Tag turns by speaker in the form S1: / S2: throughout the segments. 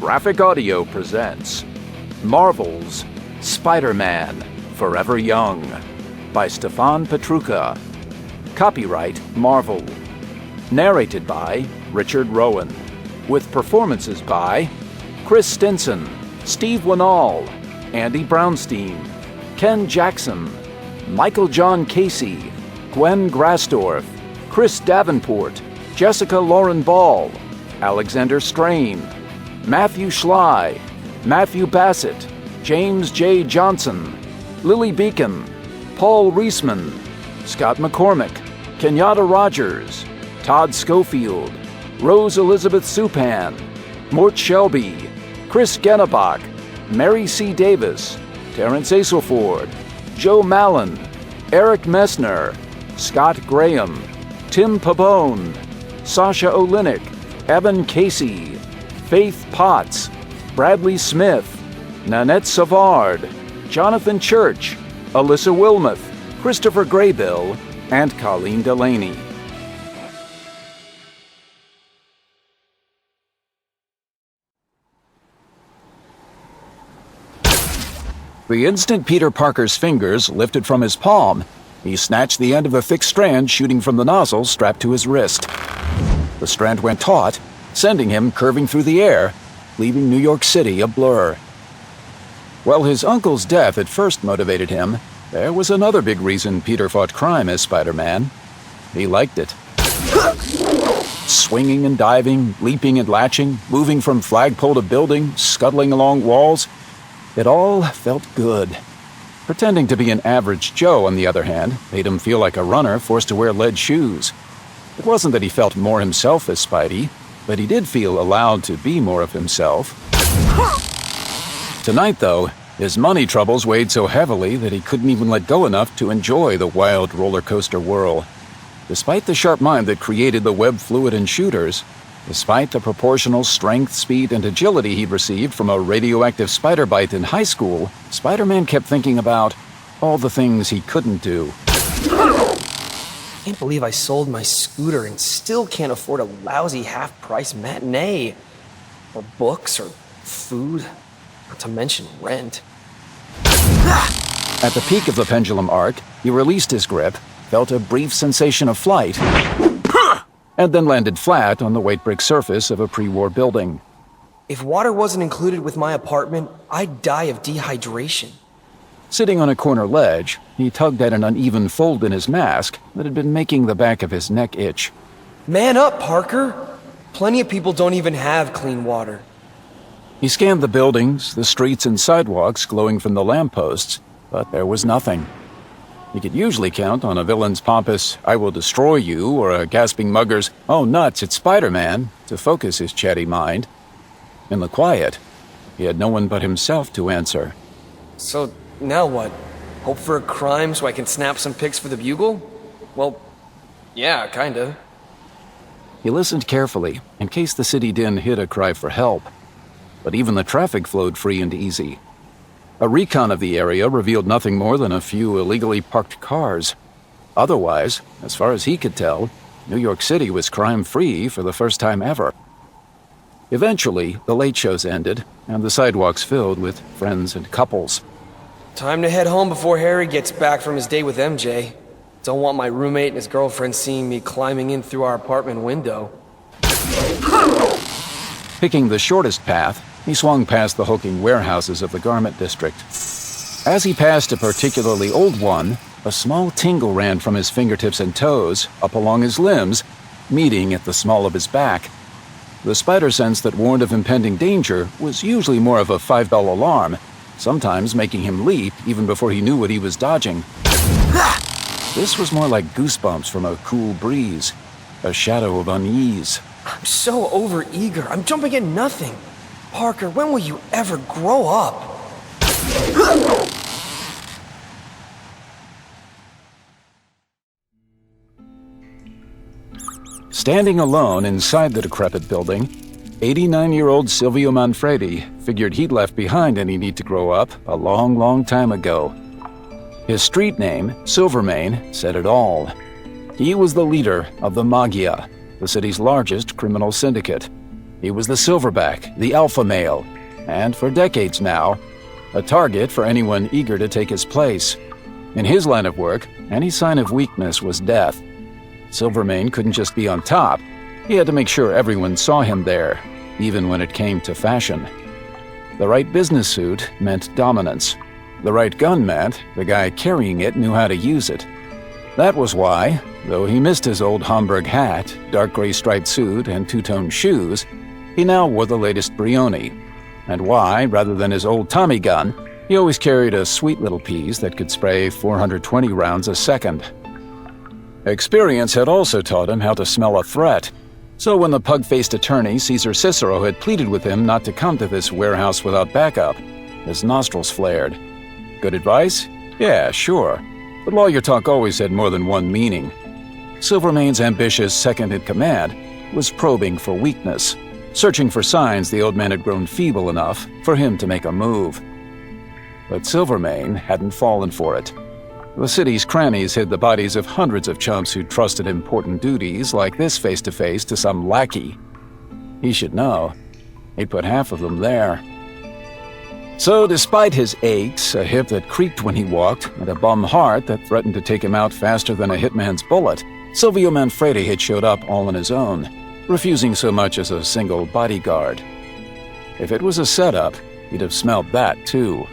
S1: Graphic Audio presents Marvel's Spider-Man Forever Young by Stefan Petruka. Copyright Marvel. Narrated by Richard Rowan. With performances by Chris Stinson, Steve Winall, Andy Brownstein, Ken Jackson, Michael John Casey, Gwen Grassdorf, Chris Davenport, Jessica Lauren Ball, Alexander Strain, Matthew Schley, Matthew Bassett, James J. Johnson, Lily Beacon, Paul Reisman, Scott McCormick, Kenyatta Rogers, Todd Schofield, Rose Elizabeth Supan, Mort Shelby, Chris Genebach, Mary C. Davis, Terrence Aselford, Joe Mallon, Eric Messner, Scott Graham, Tim Pabone, Sasha Olinik, Evan Casey, Faith Potts, Bradley Smith, Nanette Savard, Jonathan Church, Alyssa Wilmoth, Christopher Graybill, and Colleen Delaney. The instant Peter Parker's fingers lifted from his palm, he snatched the end of a thick strand shooting from the nozzle strapped to his wrist. The strand went taut, sending him curving through the air, leaving New York City a blur. While his uncle's death had first motivated him, there was another big reason Peter fought crime as Spider-Man. He liked it. Swinging and diving, leaping and latching, moving from flagpole to building, scuttling along walls, it all felt good. Pretending to be an average Joe, on the other hand, made him feel like a runner forced to wear lead shoes. It wasn't that he felt more himself as Spidey, but he did feel allowed to be more of himself. Tonight, though, his money troubles weighed so heavily that he couldn't even let go enough to enjoy the wild roller coaster whirl. Despite the sharp mind that created the web fluid and shooters, despite the proportional strength, speed, and agility he'd received from a radioactive spider bite in high school, Spider-Man kept thinking about all the things he couldn't do.
S2: I can't believe I sold my scooter and still can't afford a lousy half-price matinee. Or books, or food, not to mention rent.
S1: At the peak of the pendulum arc, he released his grip, felt a brief sensation of flight, and then landed flat on the white brick surface of a pre-war building.
S2: If water wasn't included with my apartment, I'd die of dehydration.
S1: Sitting on a corner ledge, he tugged at an uneven fold in his mask that had been making the back of his neck itch.
S2: Man up, Parker! Plenty of people don't even have clean water.
S1: He scanned the buildings, the streets and sidewalks glowing from the lampposts, but there was nothing. He could usually count on a villain's pompous, "I will destroy you," or a gasping mugger's, "Oh nuts, it's Spider-Man," to focus his chatty mind. In the quiet, he had no one but himself to answer.
S2: So, now what? Hope for a crime so I can snap some pics for the Bugle? Well, yeah, kinda.
S1: He listened carefully, in case the city din hid a cry for help. But even the traffic flowed free and easy. A recon of the area revealed nothing more than a few illegally parked cars. Otherwise, as far as he could tell, New York City was crime-free for the first time ever. Eventually, the late shows ended, and the sidewalks filled with friends and couples.
S2: Time to head home before Harry gets back from his date with MJ. Don't want my roommate and his girlfriend seeing me climbing in through our apartment window.
S1: Picking the shortest path, he swung past the hulking warehouses of the garment district. As he passed a particularly old one, a small tingle ran from his fingertips and toes, up along his limbs, meeting at the small of his back. The spider sense that warned of impending danger was usually more of a 5-bell alarm, sometimes making him leap even before he knew what he was dodging. This was more like goosebumps from a cool breeze, a shadow of unease.
S2: I'm so overeager. I'm jumping at nothing. Parker, when will you ever grow up?
S1: Standing alone inside the decrepit building, 89-year-old Silvio Manfredi figured he'd left behind any need to grow up a long, long time ago. His street name, Silvermane, said it all. He was the leader of the Magia, the city's largest criminal syndicate. He was the silverback, the alpha male, and for decades now, a target for anyone eager to take his place. In his line of work, any sign of weakness was death. Silvermane couldn't just be on top. He had to make sure everyone saw him there, even when it came to fashion. The right business suit meant dominance. The right gun meant the guy carrying it knew how to use it. That was why, though he missed his old Homburg hat, dark gray striped suit, and two-tone shoes, he now wore the latest Brioni. And why, rather than his old Tommy gun, he always carried a sweet little piece that could spray 420 rounds a second. Experience had also taught him how to smell a threat. So when the pug-faced attorney, Caesar Cicero, had pleaded with him not to come to this warehouse without backup, his nostrils flared. Good advice? Yeah, sure. But lawyer talk always had more than one meaning. Silvermane's ambitious second-in-command was probing for weakness, searching for signs the old man had grown feeble enough for him to make a move. But Silvermane hadn't fallen for it. The city's crannies hid the bodies of hundreds of chumps who trusted important duties like this face-to-face to some lackey. He should know. He'd put half of them there. So despite his aches, a hip that creaked when he walked, and a bum heart that threatened to take him out faster than a hitman's bullet, Silvio Manfredi had showed up all on his own, refusing so much as a single bodyguard. If it was a setup, he'd have smelled that too.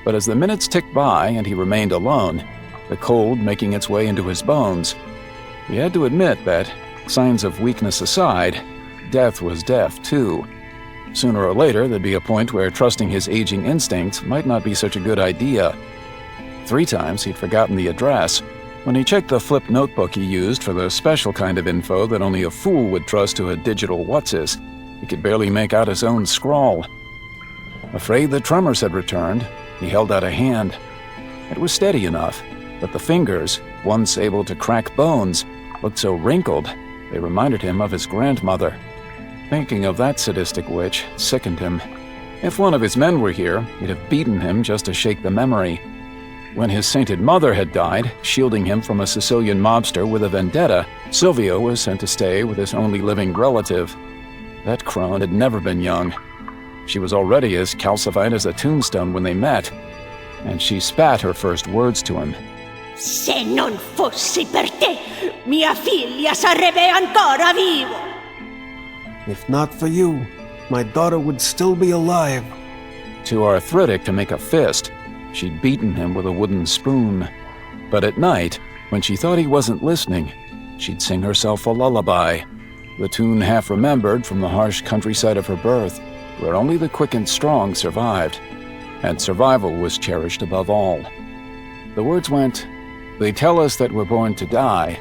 S1: But as the minutes ticked by and he remained alone, the cold making its way into his bones, he had to admit that, signs of weakness aside, death was death too. Sooner or later, there'd be a point where trusting his aging instincts might not be such a good idea. 3 times he'd forgotten the address. When he checked the flip notebook he used for the special kind of info that only a fool would trust to a digital what's-his, he could barely make out his own scrawl. Afraid the tremors had returned, he held out a hand. It was steady enough, but the fingers, once able to crack bones, looked so wrinkled they reminded him of his grandmother. Thinking of that sadistic witch sickened him. If one of his men were here, he'd have beaten him just to shake the memory. When his sainted mother had died, shielding him from a Sicilian mobster with a vendetta, Silvio was sent to stay with his only living relative. That crone had never been young. She was already as calcified as a tombstone when they met, and she spat her first words to him.
S3: Se non fossi per te, mia figlia sarebbe ancora vivo.
S4: If not for you, my daughter would still be alive.
S1: Too arthritic to make a fist, she'd beaten him with a wooden spoon. But at night, when she thought he wasn't listening, she'd sing herself a lullaby, the tune half remembered from the harsh countryside of her birth, where only the quick and strong survived, and survival was cherished above all. The words went, "They tell us that we're born to die,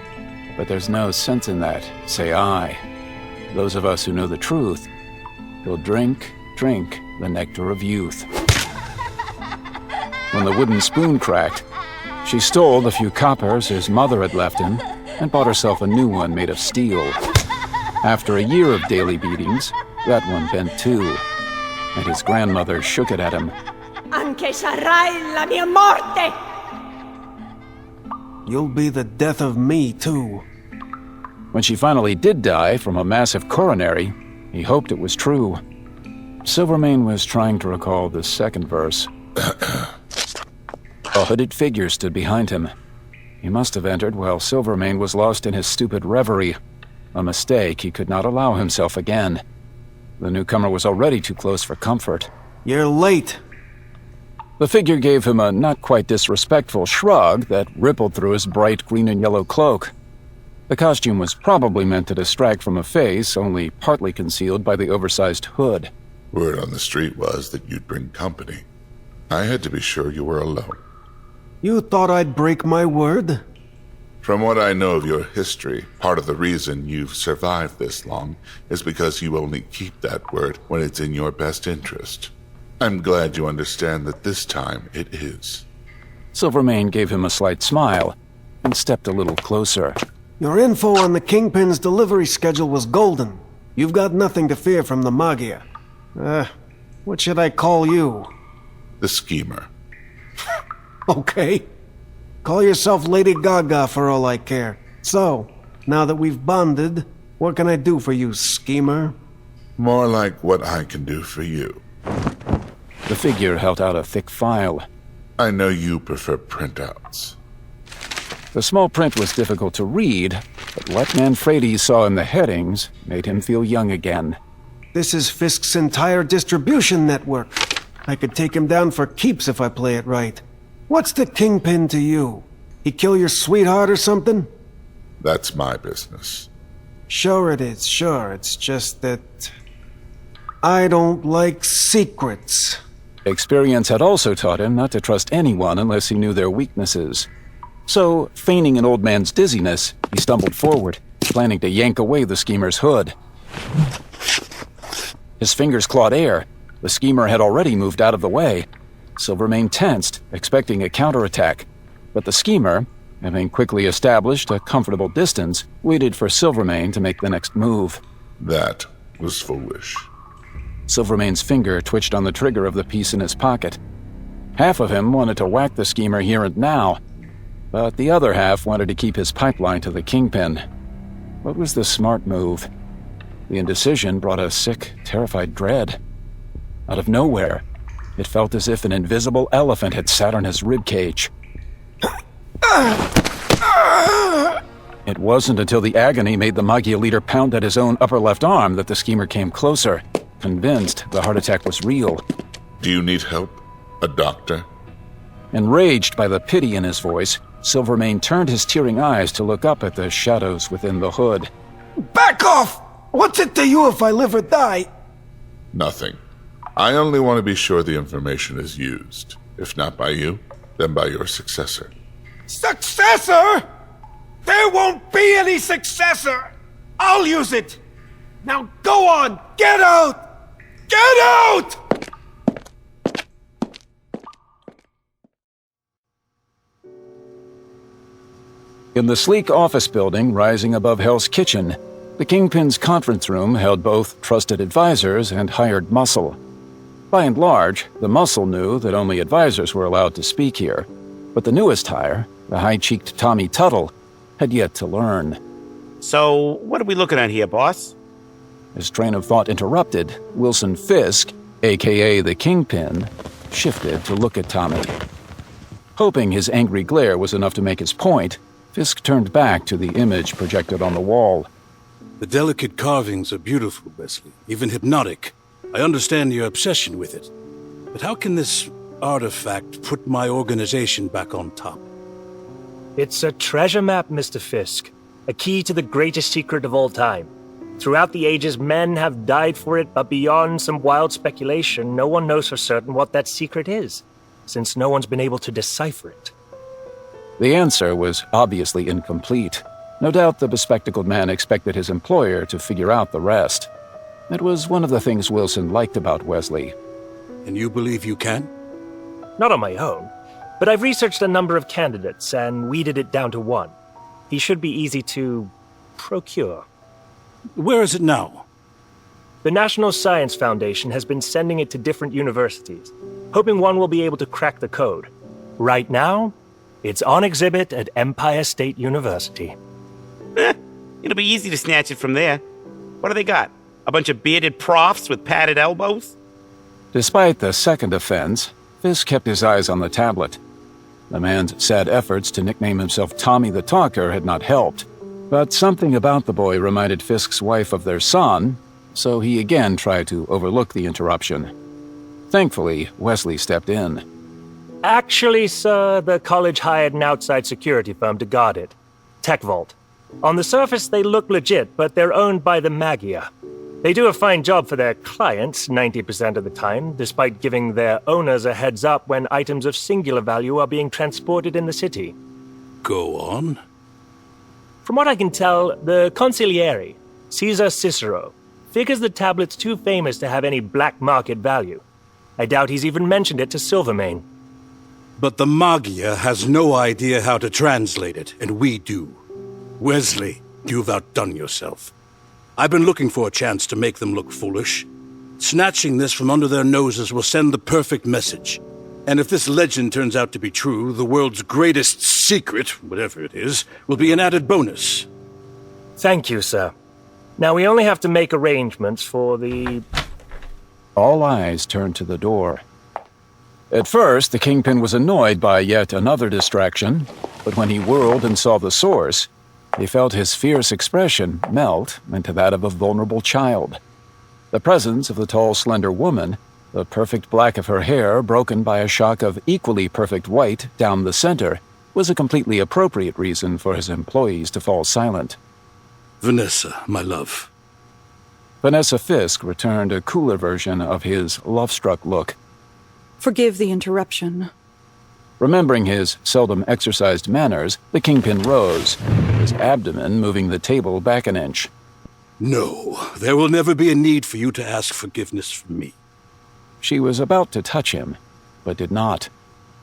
S1: but there's no sense in that, say I. Those of us who know the truth will drink the nectar of youth." When the wooden spoon cracked, she stole the few coppers his mother had left him and bought herself a new one made of steel. After a year of daily beatings, that one bent too, and his grandmother shook it at him.
S3: Anche sarai la mia morte!
S4: You'll be the death of me, too.
S1: When she finally did die from a massive coronary, he hoped it was true. Silvermane was trying to recall the second verse. A hooded figure stood behind him. He must have entered while Silvermane was lost in his stupid reverie, a mistake he could not allow himself again. The newcomer was already too close for comfort.
S4: You're late.
S1: The figure gave him a not quite disrespectful shrug that rippled through his bright green and yellow cloak. The costume was probably meant to distract from a face only partly concealed by the oversized hood.
S5: Word on the street was that you'd bring company. I had to be sure you were alone.
S4: You thought I'd break my word?
S5: From what I know of your history, part of the reason you've survived this long is because you only keep that word when it's in your best interest. I'm glad you understand that this time it is.
S1: Silvermane gave him a slight smile and stepped a little closer.
S4: Your info on the Kingpin's delivery schedule was golden. You've got nothing to fear from the Magia. What should I call you?
S5: The schemer.
S4: Okay. Call yourself Lady Gaga for all I care. So, now that we've bonded, what can I do for you, schemer?
S5: More like what I can do for you.
S1: The figure held out a thick file.
S5: I know you prefer printouts.
S1: The small print was difficult to read, but what Manfredi saw in the headings made him feel young again.
S4: This is Fisk's entire distribution network. I could take him down for keeps if I play it right. What's the Kingpin to you? He kill your sweetheart or something?
S5: That's my business.
S4: Sure it is, sure. It's just that I don't like secrets.
S1: Experience had also taught him not to trust anyone unless he knew their weaknesses. So, feigning an old man's dizziness, he stumbled forward, planning to yank away the schemer's hood. His fingers clawed air. The schemer had already moved out of the way. Silvermane tensed, expecting a counterattack. But the schemer, having quickly established a comfortable distance, waited for Silvermane to make the next move.
S5: That was foolish.
S1: Silvermane's finger twitched on the trigger of the piece in his pocket. Half of him wanted to whack the schemer here and now, but the other half wanted to keep his pipeline to the Kingpin. What was the smart move? The indecision brought a sick, terrified dread. Out of nowhere, it felt as if an invisible elephant had sat on his ribcage. It wasn't until the agony made the Magia leader pound at his own upper left arm that the schemer came closer, convinced the heart attack was real.
S5: Do you need help? A doctor?
S1: Enraged by the pity in his voice, Silvermane turned his tearing eyes to look up at the shadows within the hood.
S4: Back off! What's it to you if I live or die?
S5: Nothing. I only want to be sure the information is used. If not by you, then by your successor.
S4: Successor? There won't be any successor! I'll use it! Now go on! Get out! Get out!
S1: In the sleek office building rising above Hell's Kitchen, the Kingpin's conference room held both trusted advisors and hired muscle. By and large, the muscle knew that only advisors were allowed to speak here, but the newest hire, the high-cheeked Tommy Tuttle, had yet to learn.
S6: So, what are we looking at here, boss?
S1: His train of thought interrupted, Wilson Fisk, a.k.a. the Kingpin, shifted to look at Tommy. Hoping his angry glare was enough to make his point, Fisk turned back to the image projected on the wall.
S7: The delicate carvings are beautiful, Wesley, even hypnotic. I understand your obsession with it. But how can this artifact put my organization back on top?
S8: It's a treasure map, Mr. Fisk. A key to the greatest secret of all time. Throughout the ages, men have died for it, but beyond some wild speculation, no one knows for certain what that secret is, since no one's been able to decipher it.
S1: The answer was obviously incomplete. No doubt the bespectacled man expected his employer to figure out the rest. It was one of the things Wilson liked about Wesley.
S7: And you believe you can?
S8: Not on my own, but I've researched a number of candidates and weeded it down to one. He should be easy to procure.
S7: Where is it now?
S8: The National Science Foundation has been sending it to different universities, hoping one will be able to crack the code. Right now, it's on exhibit at Empire State University.
S6: It'll be easy to snatch it from there. What do they got? A bunch of bearded profs with padded elbows?
S1: Despite the second offense, Fisk kept his eyes on the tablet. The man's sad efforts to nickname himself Tommy the Talker had not helped, but something about the boy reminded Fisk's wife of their son, so he again tried to overlook the interruption. Thankfully, Wesley stepped in.
S8: Actually, sir, the college hired an outside security firm to guard it. Tech Vault. On the surface, they look legit, but they're owned by the Magia. They do a fine job for their clients 90% of the time, despite giving their owners a heads up when items of singular value are being transported in the city.
S7: Go on.
S8: From what I can tell, the consigliere, Caesar Cicero, figures the tablet's too famous to have any black market value. I doubt he's even mentioned it to Silvermane.
S7: But the Magia has no idea how to translate it, and we do. Wesley, you've outdone yourself. I've been looking for a chance to make them look foolish. Snatching this from under their noses will send the perfect message. And if this legend turns out to be true, the world's greatest secret, whatever it is, will be an added bonus.
S8: Thank you, sir. Now we only have to make arrangements for the...
S1: All eyes turned to the door. At first, the Kingpin was annoyed by yet another distraction, but when he whirled and saw the source, he felt his fierce expression melt into that of a vulnerable child. The presence of the tall, slender woman, the perfect black of her hair broken by a shock of equally perfect white down the center, was a completely appropriate reason for his employees to fall silent.
S7: Vanessa, my love.
S1: Vanessa Fisk returned a cooler version of his love-struck look.
S9: Forgive the interruption.
S1: Remembering his seldom exercised manners, the Kingpin rose, his abdomen moving the table back an inch.
S7: No, there will never be a need for you to ask forgiveness from me.
S1: She was about to touch him, but did not.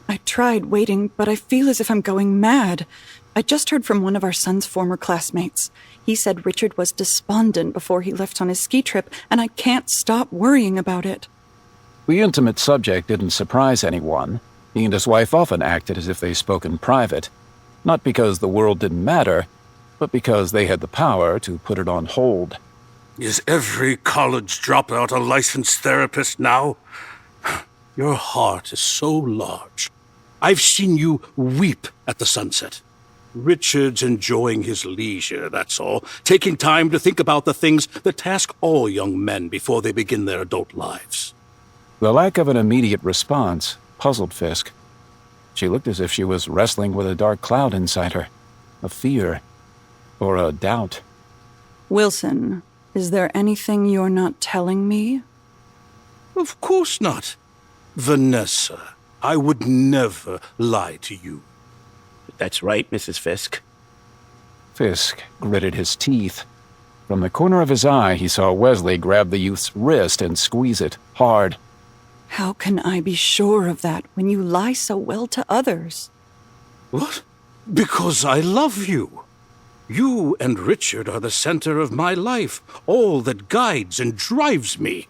S9: I tried waiting, but I feel as if I'm going mad. I just heard from one of our son's former classmates. He said Richard was despondent before he left on his ski trip, and I can't stop worrying about it.
S1: The intimate subject didn't surprise anyone. He and his wife often acted as if they spoke in private, not because the world didn't matter, but because they had the power to put it on hold.
S7: Is every college dropout a licensed therapist now? Your heart is so large. I've seen you weep at the sunset. Richard's enjoying his leisure, that's all. Taking time to think about the things that task all young men before they begin their adult lives.
S1: The lack of an immediate response puzzled Fisk. She looked as if she was wrestling with a dark cloud inside her. A fear. Or a doubt.
S9: Wilson, is there anything you're not telling me?
S7: Of course not. Vanessa, I would never lie to you.
S6: That's right, Mrs. Fisk.
S1: Fisk gritted his teeth. From the corner of his eye, he saw Wesley grab the youth's wrist and squeeze it hard.
S9: How can I be sure of that when you lie so well to others?
S7: What? Because I love you. You and Richard are the center of my life, all that guides and drives me.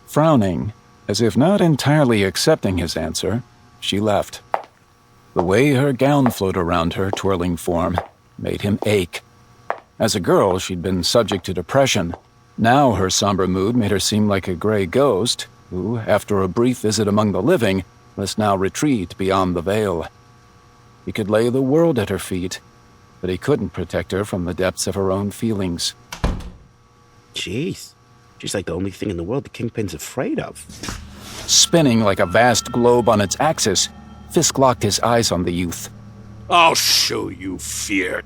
S1: Frowning, as if not entirely accepting his answer, she left. The way her gown flowed around her twirling form made him ache. As a girl, she'd been subject to depression. Now her somber mood made her seem like a gray ghost who, after a brief visit among the living, must now retreat beyond the veil. He could lay the world at her feet, but he couldn't protect her from the depths of her own feelings.
S6: Jeez. She's like the only thing in the world the Kingpin's afraid of.
S1: Spinning like a vast globe on its axis, Fisk locked his eyes on the youth.
S7: I'll show you fear.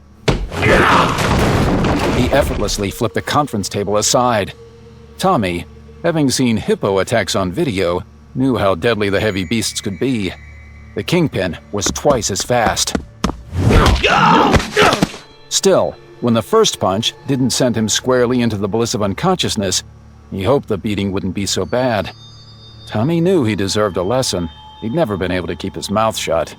S1: He effortlessly flipped the conference table aside. Tommy, having seen hippo attacks on video, knew how deadly the heavy beasts could be. The Kingpin was twice as fast. Still, when the first punch didn't send him squarely into the bliss of unconsciousness, he hoped the beating wouldn't be so bad. Tommy knew he deserved a lesson. He'd never been able to keep his mouth shut.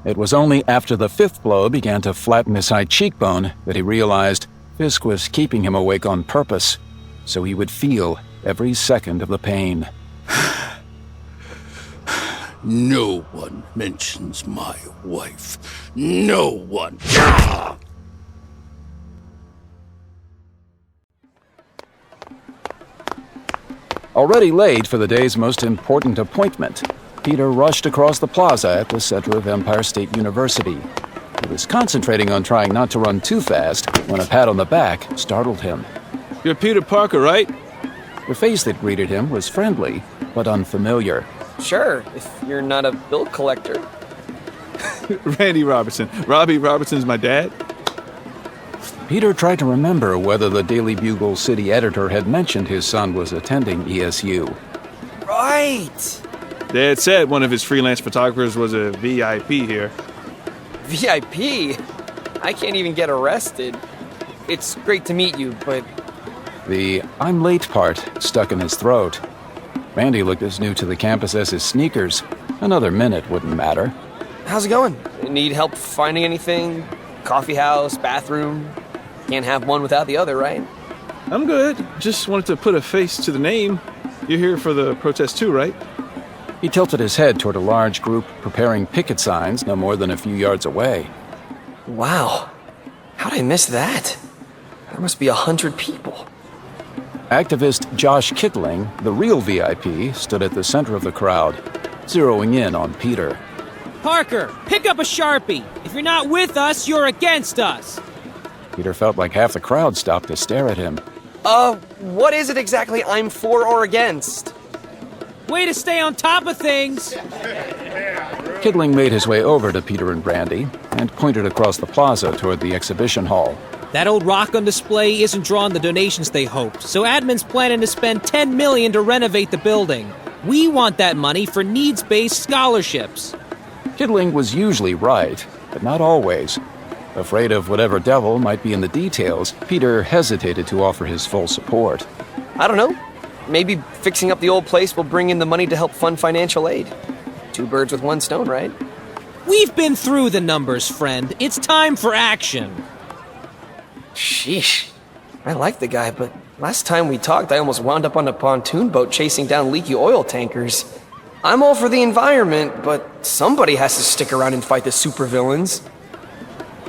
S1: It was only after the fifth blow began to flatten his high cheekbone that he realized Fisk was keeping him awake on purpose, so he would feel every second of the pain.
S7: No one mentions my wife. No one.
S1: Already late for the day's most important appointment, Peter rushed across the plaza at the center of Empire State University. He was concentrating on trying not to run too fast when a pat on the back startled him.
S10: You're Peter Parker, right?
S1: The face that greeted him was friendly, but unfamiliar.
S2: Sure, if you're not a bill collector.
S10: Randy Robertson. Robbie Robertson's my dad.
S1: Peter tried to remember whether the Daily Bugle city editor had mentioned his son was attending ESU.
S2: Right!
S10: Dad said one of his freelance photographers was a VIP here.
S2: VIP? I can't even get arrested. It's great to meet you, but...
S1: The "I'm late" part stuck in his throat. Randy looked as new to the campus as his sneakers. Another minute wouldn't matter.
S2: How's it going? Need help finding anything? Coffee house, bathroom? Can't have one without the other, right?
S10: I'm good. Just wanted to put a face to the name. You're here for the protest too, right?
S1: He tilted his head toward a large group preparing picket signs no more than a few yards away.
S2: Wow. How'd I miss that? There must be 100 people.
S1: Activist Josh Kittling, the real VIP, stood at the center of the crowd, zeroing in on Peter.
S11: Parker, pick up a Sharpie. If you're not with us, you're against us.
S1: Peter felt like half the crowd stopped to stare at him.
S2: What is it exactly I'm for or against?
S11: Way to stay on top of things.
S1: Kittling made his way over to Peter and Brandy and pointed across the plaza toward the exhibition hall.
S11: That old rock on display isn't drawing the donations they hoped, so admin's planning to spend $10 million to renovate the building. We want that money for needs-based scholarships.
S1: Kittling was usually right, but not always. Afraid of whatever devil might be in the details, Peter hesitated to offer his full support.
S2: I don't know. Maybe fixing up the old place will bring in the money to help fund financial aid. 2 birds with 1 stone, right?
S11: We've been through the numbers, friend. It's time for action.
S2: Sheesh. I like the guy, but last time we talked, I almost wound up on a pontoon boat chasing down leaky oil tankers. I'm all for the environment, but somebody has to stick around and fight the supervillains.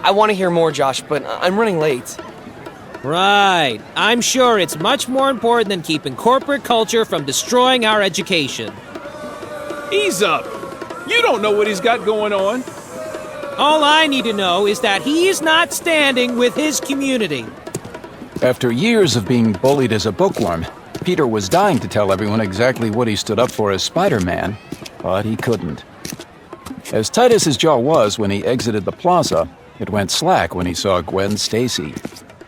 S2: I want to hear more, Josh, but I'm running late.
S11: Right. I'm sure it's much more important than keeping corporate culture from destroying our education.
S10: Ease up. You don't know what he's got going on.
S11: All I need to know is that he is not standing with his community.
S1: After years of being bullied as a bookworm, Peter was dying to tell everyone exactly what he stood up for as Spider-Man, but he couldn't. As tight as his jaw was when he exited the plaza, it went slack when he saw Gwen Stacy.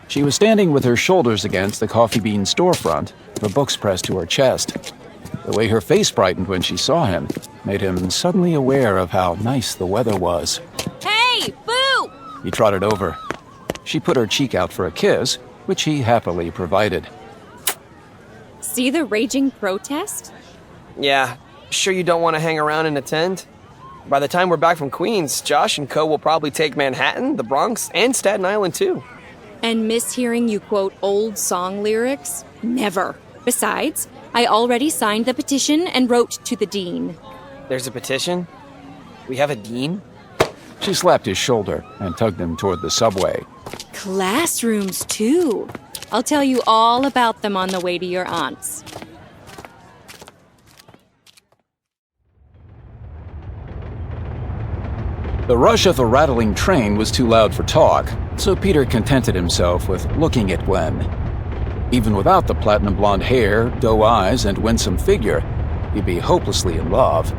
S1: She was standing with her shoulders against the coffee bean storefront, her books pressed to her chest. The way her face brightened when she saw him made him suddenly aware of how nice the weather was.
S12: Hey, boo!
S1: He trotted over. She put her cheek out for a kiss, which he happily provided.
S12: See the raging protest?
S2: Yeah, sure you don't want to hang around and attend? By the time we're back from Queens, Josh and co will probably take Manhattan, the Bronx, and Staten Island too.
S12: And miss hearing you quote old song lyrics? Never. Besides, I already signed the petition and wrote to the dean.
S2: There's a petition? We have a dean?
S1: She slapped his shoulder and tugged him toward the subway.
S12: Classrooms, too. I'll tell you all about them on the way to your aunt's.
S1: The rush of the rattling train was too loud for talk, so Peter contented himself with looking at Gwen. Even without the platinum blonde hair, doe eyes, and winsome figure, he'd be hopelessly in love.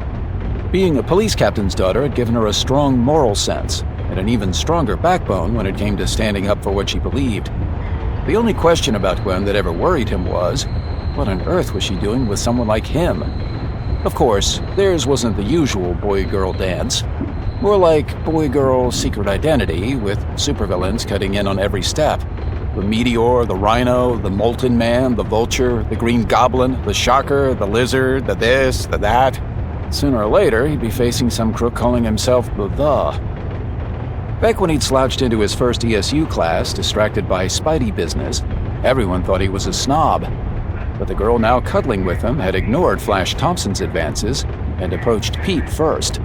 S1: Being a police captain's daughter had given her a strong moral sense, and an even stronger backbone when it came to standing up for what she believed. The only question about Gwen that ever worried him was, what on earth was she doing with someone like him? Of course, theirs wasn't the usual boy-girl dance. More like boy-girl secret identity, with supervillains cutting in on every step. The Meteor, the Rhino, the Molten Man, the Vulture, the Green Goblin, the Shocker, the Lizard, the this, the that. Sooner or later, he'd be facing some crook calling himself the. Back when he'd slouched into his first ESU class, distracted by Spidey business, everyone thought he was a snob. But the girl now cuddling with him had ignored Flash Thompson's advances and approached Pete first.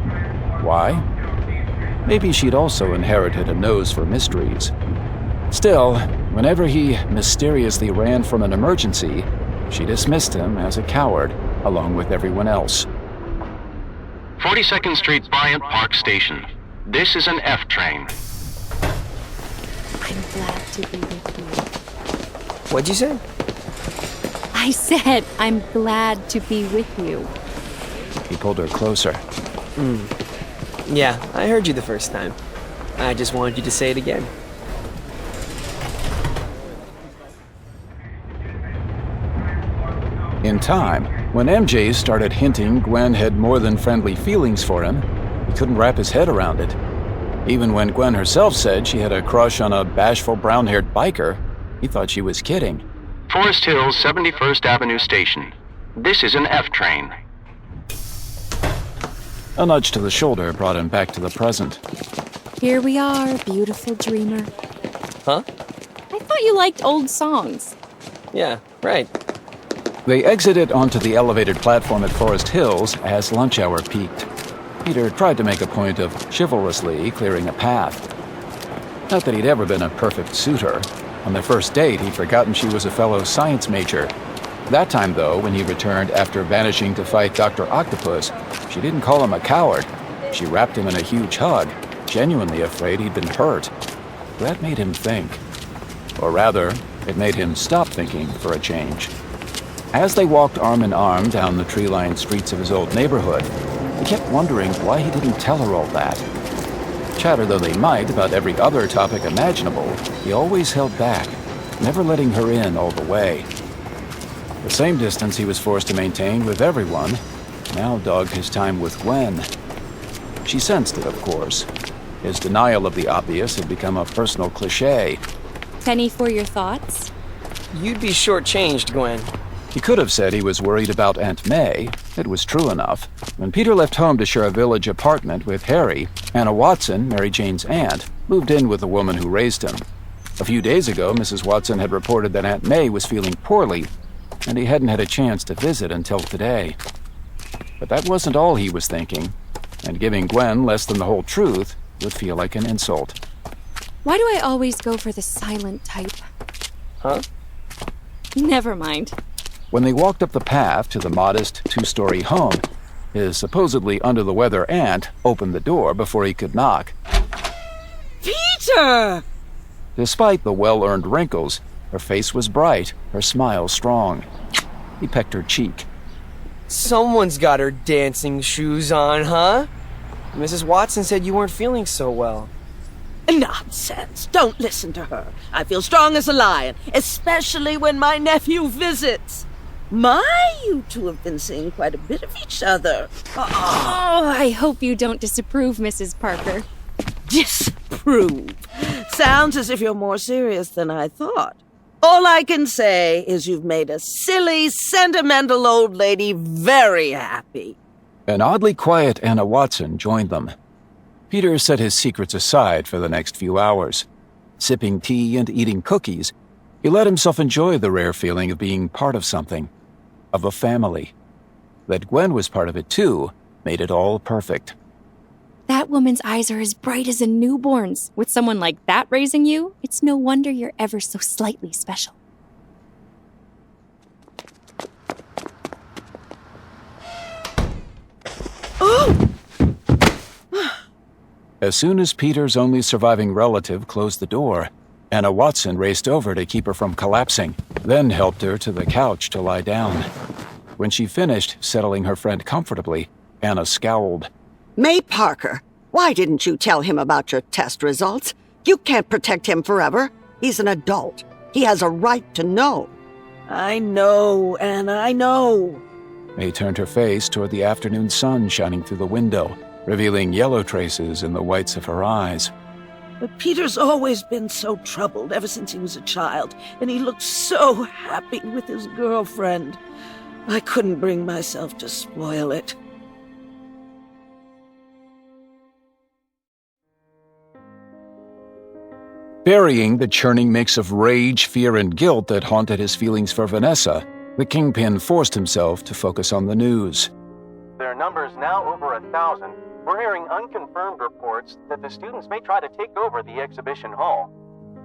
S1: Why? Maybe she'd also inherited a nose for mysteries. Still, whenever he mysteriously ran from an emergency, she dismissed him as a coward, along with everyone else.
S13: 42nd Street Bryant Park Station. This is an F train.
S12: I'm glad to be with you.
S2: What'd you say?
S12: I said I'm glad to be with you.
S1: He pulled her closer.
S2: Yeah, I heard you the first time. I just wanted you to say it again.
S1: In time, when MJ started hinting Gwen had more than friendly feelings for him, he couldn't wrap his head around it. Even when Gwen herself said she had a crush on a bashful brown-haired biker, he thought she was kidding.
S13: Forest Hills 71st Avenue Station. This is an F train.
S1: A nudge to the shoulder brought him back to the present.
S12: Here we are, beautiful dreamer.
S2: Huh?
S12: I thought you liked old songs.
S2: Yeah, right.
S1: They exited onto the elevated platform at Forest Hills as lunch hour peaked. Peter tried to make a point of chivalrously clearing a path. Not that he'd ever been a perfect suitor. On their first date, he'd forgotten she was a fellow science major. That time, though, when he returned after vanishing to fight Dr. Octopus, she didn't call him a coward. She wrapped him in a huge hug, genuinely afraid he'd been hurt. That made him think. Or rather, it made him stop thinking for a change. As they walked arm in arm down the tree-lined streets of his old neighborhood, he kept wondering why he didn't tell her all that. Chatter though they might about every other topic imaginable, he always held back, never letting her in all the way. The same distance he was forced to maintain with everyone now dogged his time with Gwen. She sensed it, of course. His denial of the obvious had become a personal cliché.
S12: Penny for your thoughts?
S2: You'd be shortchanged, Gwen.
S1: He could have said he was worried about Aunt May. It was true enough. When Peter left home to share a village apartment with Harry, Anna Watson, Mary Jane's aunt, moved in with the woman who raised him. A few days ago, Mrs. Watson had reported that Aunt May was feeling poorly, and he hadn't had a chance to visit until today. But that wasn't all he was thinking, and giving Gwen less than the whole truth would feel like an insult.
S12: Why do I always go for the silent type?
S2: Huh?
S12: Never mind.
S1: When they walked up the path to the modest two-story home, his supposedly under-the-weather aunt opened the door before he could knock.
S14: Peter!
S1: Despite the well-earned wrinkles, her face was bright, her smile strong. He pecked her cheek.
S2: Someone's got her dancing shoes on, huh? Mrs. Watson said you weren't feeling so well.
S14: Nonsense. Don't listen to her. I feel strong as a lion, especially when my nephew visits. You two have been seeing quite a bit of each other.
S12: Oh, I hope you don't disapprove, Mrs. Parker.
S14: Disapprove? Sounds as if you're more serious than I thought. All I can say is you've made a silly, sentimental old lady very happy.
S1: An oddly quiet Anna Watson joined them. Peter set his secrets aside for the next few hours. Sipping tea and eating cookies, he let himself enjoy the rare feeling of being part of something, of a family. That Gwen was part of it too made it all perfect.
S12: That woman's eyes are as bright as a newborn's. With someone like that raising you, it's no wonder you're ever so slightly special.
S14: Oh!
S1: As soon as Peter's only surviving relative closed the door, Anna Watson raced over to keep her from collapsing, then helped her to the couch to lie down. When she finished settling her friend comfortably, Anna scowled.
S15: May Parker, why didn't you tell him about your test results? You can't protect him forever. He's an adult. He has a right to know.
S14: I know, Anna, I know.
S1: May turned her face toward the afternoon sun shining through the window, revealing yellow traces in the whites of her eyes.
S14: But Peter's always been so troubled ever since he was a child, and he looked so happy with his girlfriend. I couldn't bring myself to spoil it.
S1: Burying the churning mix of rage, fear, and guilt that haunted his feelings for Vanessa, the Kingpin forced himself to focus on the news.
S16: Their number's now over 1,000. We're hearing unconfirmed reports that the students may try to take over the exhibition hall.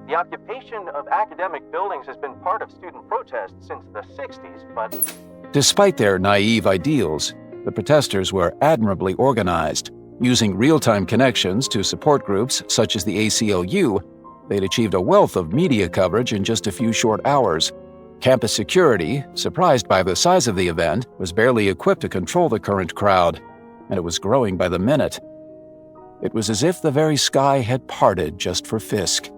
S16: The occupation of academic buildings has been part of student protests since the 60s, but...
S1: Despite their naive ideals, the protesters were admirably organized. Using real-time connections to support groups such as the ACLU, they'd achieved a wealth of media coverage in just a few short hours. Campus security, surprised by the size of the event, was barely equipped to control the current crowd, and it was growing by the minute. It was as if the very sky had parted just for Fisk.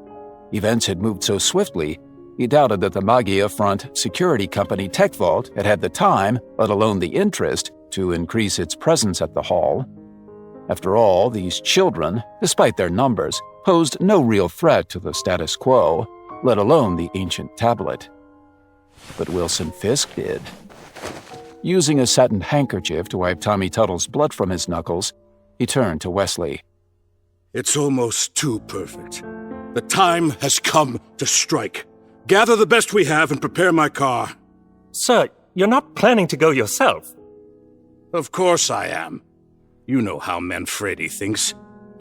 S1: Events had moved so swiftly, he doubted that the Magia front security company Tech Vault had had the time, let alone the interest, to increase its presence at the hall. After all, these children, despite their numbers, posed no real threat to the status quo, let alone the ancient tablet. But Wilson Fisk did. Using a satin handkerchief to wipe Tommy Tuttle's blood from his knuckles, he turned to Wesley.
S7: It's almost too perfect. The time has come to strike. Gather the best we have and prepare my car.
S8: Sir, you're not planning to go yourself.
S7: Of course I am. You know how Manfredi thinks.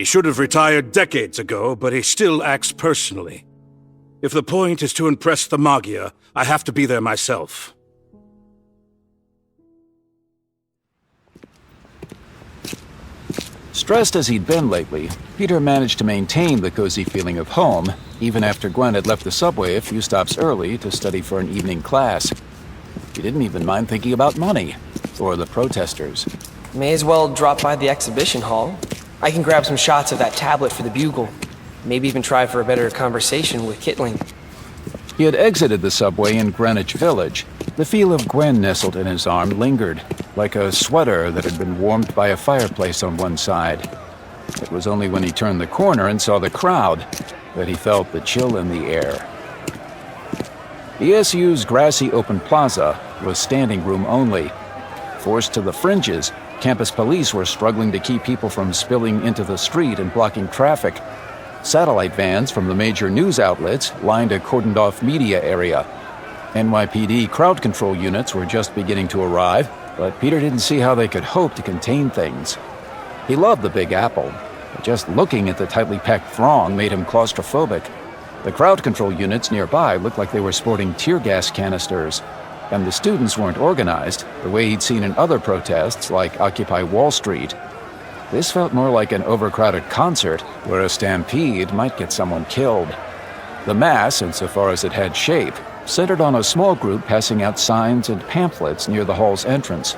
S7: He should have retired decades ago, but he still acts personally. If the point is to impress the Magia, I have to be there myself.
S1: Stressed as he'd been lately, Peter managed to maintain the cozy feeling of home, even after Gwen had left the subway a few stops early to study for an evening class. He didn't even mind thinking about money, or the protesters.
S2: May as well drop by the exhibition hall. I can grab some shots of that tablet for the bugle. Maybe even try for a better conversation with Kitling.
S1: He had exited the subway in Greenwich Village. The feel of Gwen nestled in his arm lingered, like a sweater that had been warmed by a fireplace on one side. It was only when he turned the corner and saw the crowd that he felt the chill in the air. The SU's grassy open plaza was standing room only. Forced to the fringes, campus police were struggling to keep people from spilling into the street and blocking traffic. Satellite vans from the major news outlets lined a cordoned-off media area. NYPD crowd control units were just beginning to arrive, but Peter didn't see how they could hope to contain things. He loved the Big Apple, but just looking at the tightly packed throng made him claustrophobic. The crowd control units nearby looked like they were sporting tear gas canisters, and the students weren't organized the way he'd seen in other protests like Occupy Wall Street. This felt more like an overcrowded concert where a stampede might get someone killed. The mass, insofar as it had shape, centered on a small group passing out signs and pamphlets near the hall's entrance.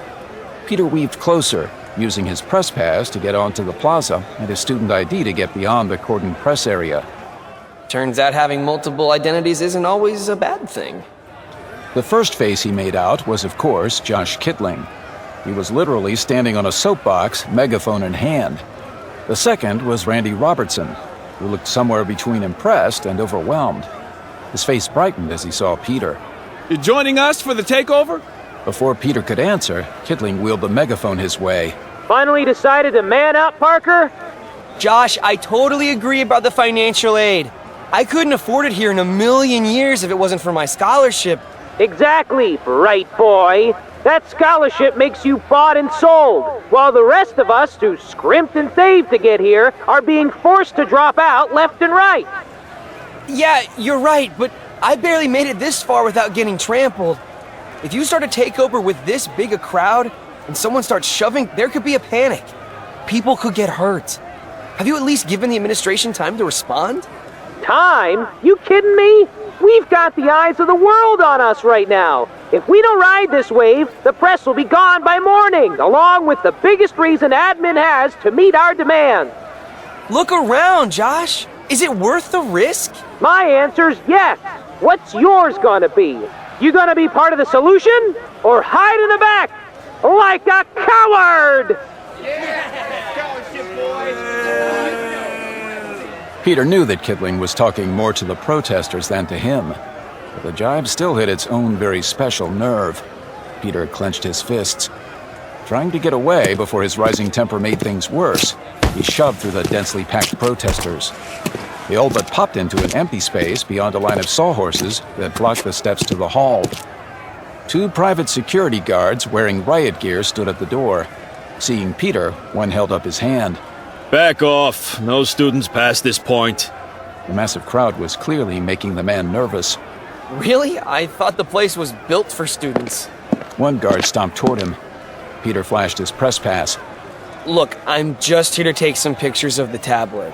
S1: Peter weaved closer, using his press pass to get onto the plaza and his student ID to get beyond the cordoned press area.
S2: Turns out having multiple identities isn't always a bad thing.
S1: The first face he made out was, of course, Josh Kitling. He was literally standing on a soapbox, megaphone in hand. The second was Randy Robertson, who looked somewhere between impressed and overwhelmed. His face brightened as he saw Peter.
S10: You joining us for the takeover?
S1: Before Peter could answer, Kitling wheeled the megaphone his way.
S17: Finally decided to man up, Parker?
S2: Josh, I totally agree about the financial aid. I couldn't afford it here in a million years if it wasn't for my scholarship.
S17: Exactly, bright boy. That scholarship makes you bought and sold, while the rest of us who scrimped and saved to get here are being forced to drop out left and right.
S2: Yeah, you're right, but I barely made it this far without getting trampled. If you start a takeover with this big a crowd, and someone starts shoving, there could be a panic. People could get hurt. Have you at least given the administration time to respond?
S17: Time? You kidding me? We've got the eyes of the world on us right now. If we don't ride this wave, the press will be gone by morning, along with the biggest reason admin has to meet our demands.
S2: Look around, Josh. Is it worth the risk?
S17: My answer's yes. What's yours gonna be? You gonna be part of the solution? Or hide in the back? Like a coward!
S1: Peter knew that Kitling was talking more to the protesters than to him, but the jibe still hit its own very special nerve. Peter clenched his fists. Trying to get away before his rising temper made things worse, he shoved through the densely packed protesters. They all but popped into an empty space beyond a line of sawhorses that blocked the steps to the hall. Two private security guards wearing riot gear stood at the door. Seeing Peter, one held up his hand.
S18: Back off. No students past this point.
S1: The massive crowd was clearly making the man nervous.
S2: Really? I thought the place was built for students.
S1: One guard stomped toward him. Peter flashed his press pass.
S2: Look, I'm just here to take some pictures of the tablet.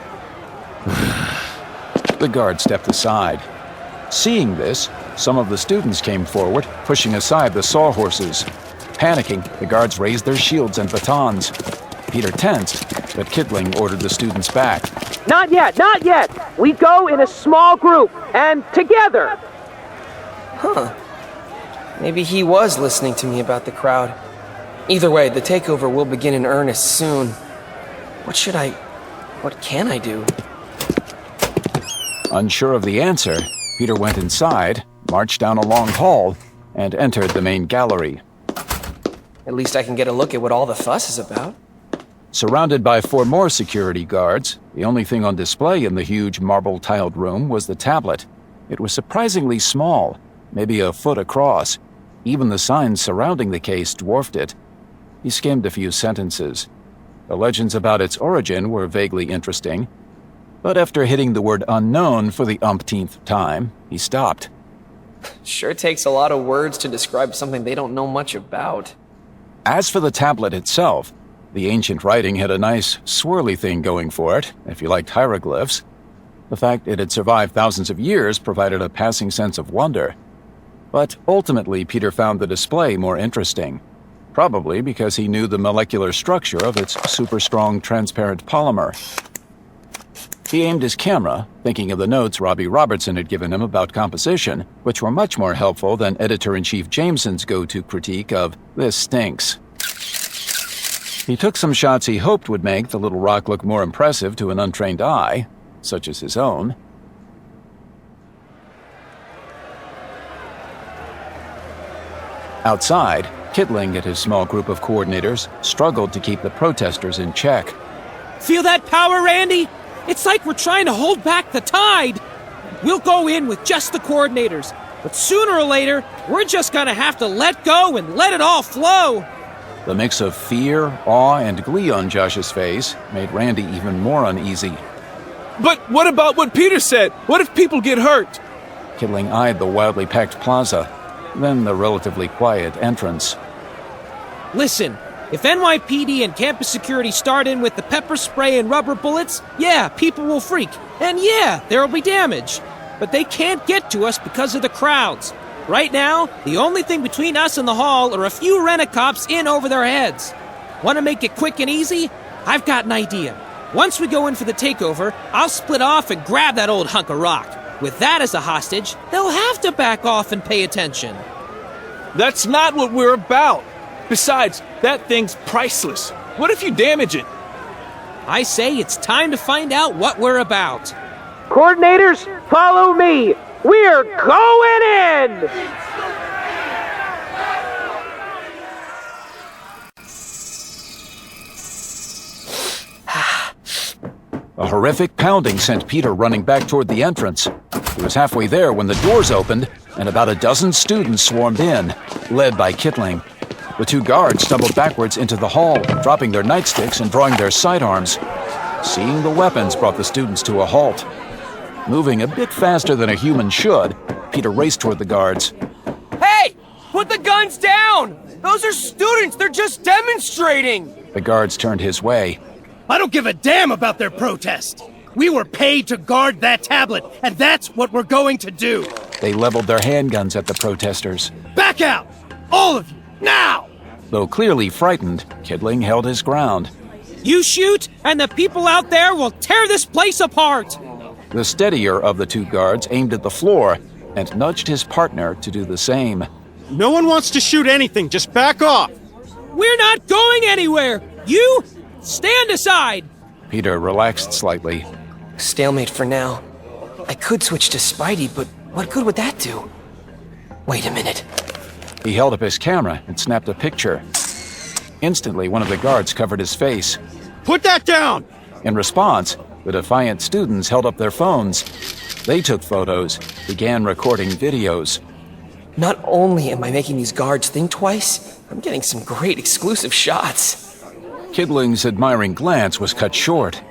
S1: The guard stepped aside. Seeing this, some of the students came forward, pushing aside the sawhorses. Panicking, the guards raised their shields and batons. Peter tensed, but Kitling ordered the students back.
S17: Not yet, not yet! We go in a small group, and together!
S2: Huh. Maybe he was listening to me about the crowd. Either way, the takeover will begin in earnest soon. What can I do?
S1: Unsure of the answer, Peter went inside, marched down a long hall, and entered the main gallery.
S2: At least I can get a look at what all the fuss is about.
S1: Surrounded by 4 more security guards, the only thing on display in the huge marble-tiled room was the tablet. It was surprisingly small, maybe a foot across. Even the signs surrounding the case dwarfed it. He skimmed a few sentences. The legends about its origin were vaguely interesting, but after hitting the word unknown for the umpteenth time, he stopped.
S2: Sure takes a lot of words to describe something they don't know much about.
S1: As for the tablet itself, the ancient writing had a nice swirly thing going for it, if you liked hieroglyphs. The fact it had survived thousands of years provided a passing sense of wonder. But ultimately, Peter found the display more interesting, probably because he knew the molecular structure of its super-strong transparent polymer. He aimed his camera, thinking of the notes Robbie Robertson had given him about composition, which were much more helpful than Editor-in-Chief Jameson's go-to critique of, "This stinks." He took some shots he hoped would make the little rock look more impressive to an untrained eye, such as his own. Outside, Kittling and his small group of coordinators struggled to keep the protesters in check.
S11: Feel that power, Randy? It's like we're trying to hold back the tide. We'll go in with just the coordinators, but sooner or later, we're just gonna have to let go and let it all flow.
S1: The mix of fear, awe, and glee on Josh's face made Randy even more uneasy.
S10: But what about what Peter said? What if people get hurt?
S1: Kittling eyed the wildly packed plaza, then the relatively quiet entrance.
S11: Listen, if NYPD and campus security start in with the pepper spray and rubber bullets, yeah, people will freak. And yeah, there will be damage. But they can't get to us because of the crowds. Right now, the only thing between us and the hall are a few rent-a-cops in over their heads. Want to make it quick and easy? I've got an idea. Once we go in for the takeover, I'll split off and grab that old hunk of rock. With that as a hostage, they'll have to back off and pay attention.
S10: That's not what we're about. Besides, that thing's priceless. What if you damage it?
S11: I say it's time to find out what we're about.
S17: Coordinators, follow me. We're going in!
S1: A horrific pounding sent Peter running back toward the entrance. He was halfway there when the doors opened, and about a dozen students swarmed in, led by Kittling. The two guards stumbled backwards into the hall, dropping their nightsticks and drawing their sidearms. Seeing the weapons brought the students to a halt. Moving a bit faster than a human should, Peter raced toward the guards.
S2: Hey! Put the guns down! Those are students! They're just demonstrating!
S1: The guards turned his way.
S19: I don't give a damn about their protest. We were paid to guard that tablet, and that's what we're going to do.
S1: They leveled their handguns at the protesters.
S19: Back out! All of you, now!
S1: Though clearly frightened, Kittling held his ground.
S11: You shoot, and the people out there will tear this place apart!
S1: The steadier of the two guards aimed at the floor and nudged his partner to do the same.
S19: No one wants to shoot anything, just back off!
S11: We're not going anywhere! You, stand aside!
S1: Peter relaxed slightly.
S2: Stalemate for now. I could switch to Spidey, but what good would that do? Wait a minute.
S1: He held up his camera and snapped a picture. Instantly, one of the guards covered his face.
S19: Put that down!
S1: In response, the defiant students held up their phones. They took photos, began recording videos.
S2: Not only am I making these guards think twice, I'm getting some great exclusive shots.
S1: Kittling's admiring glance was cut short.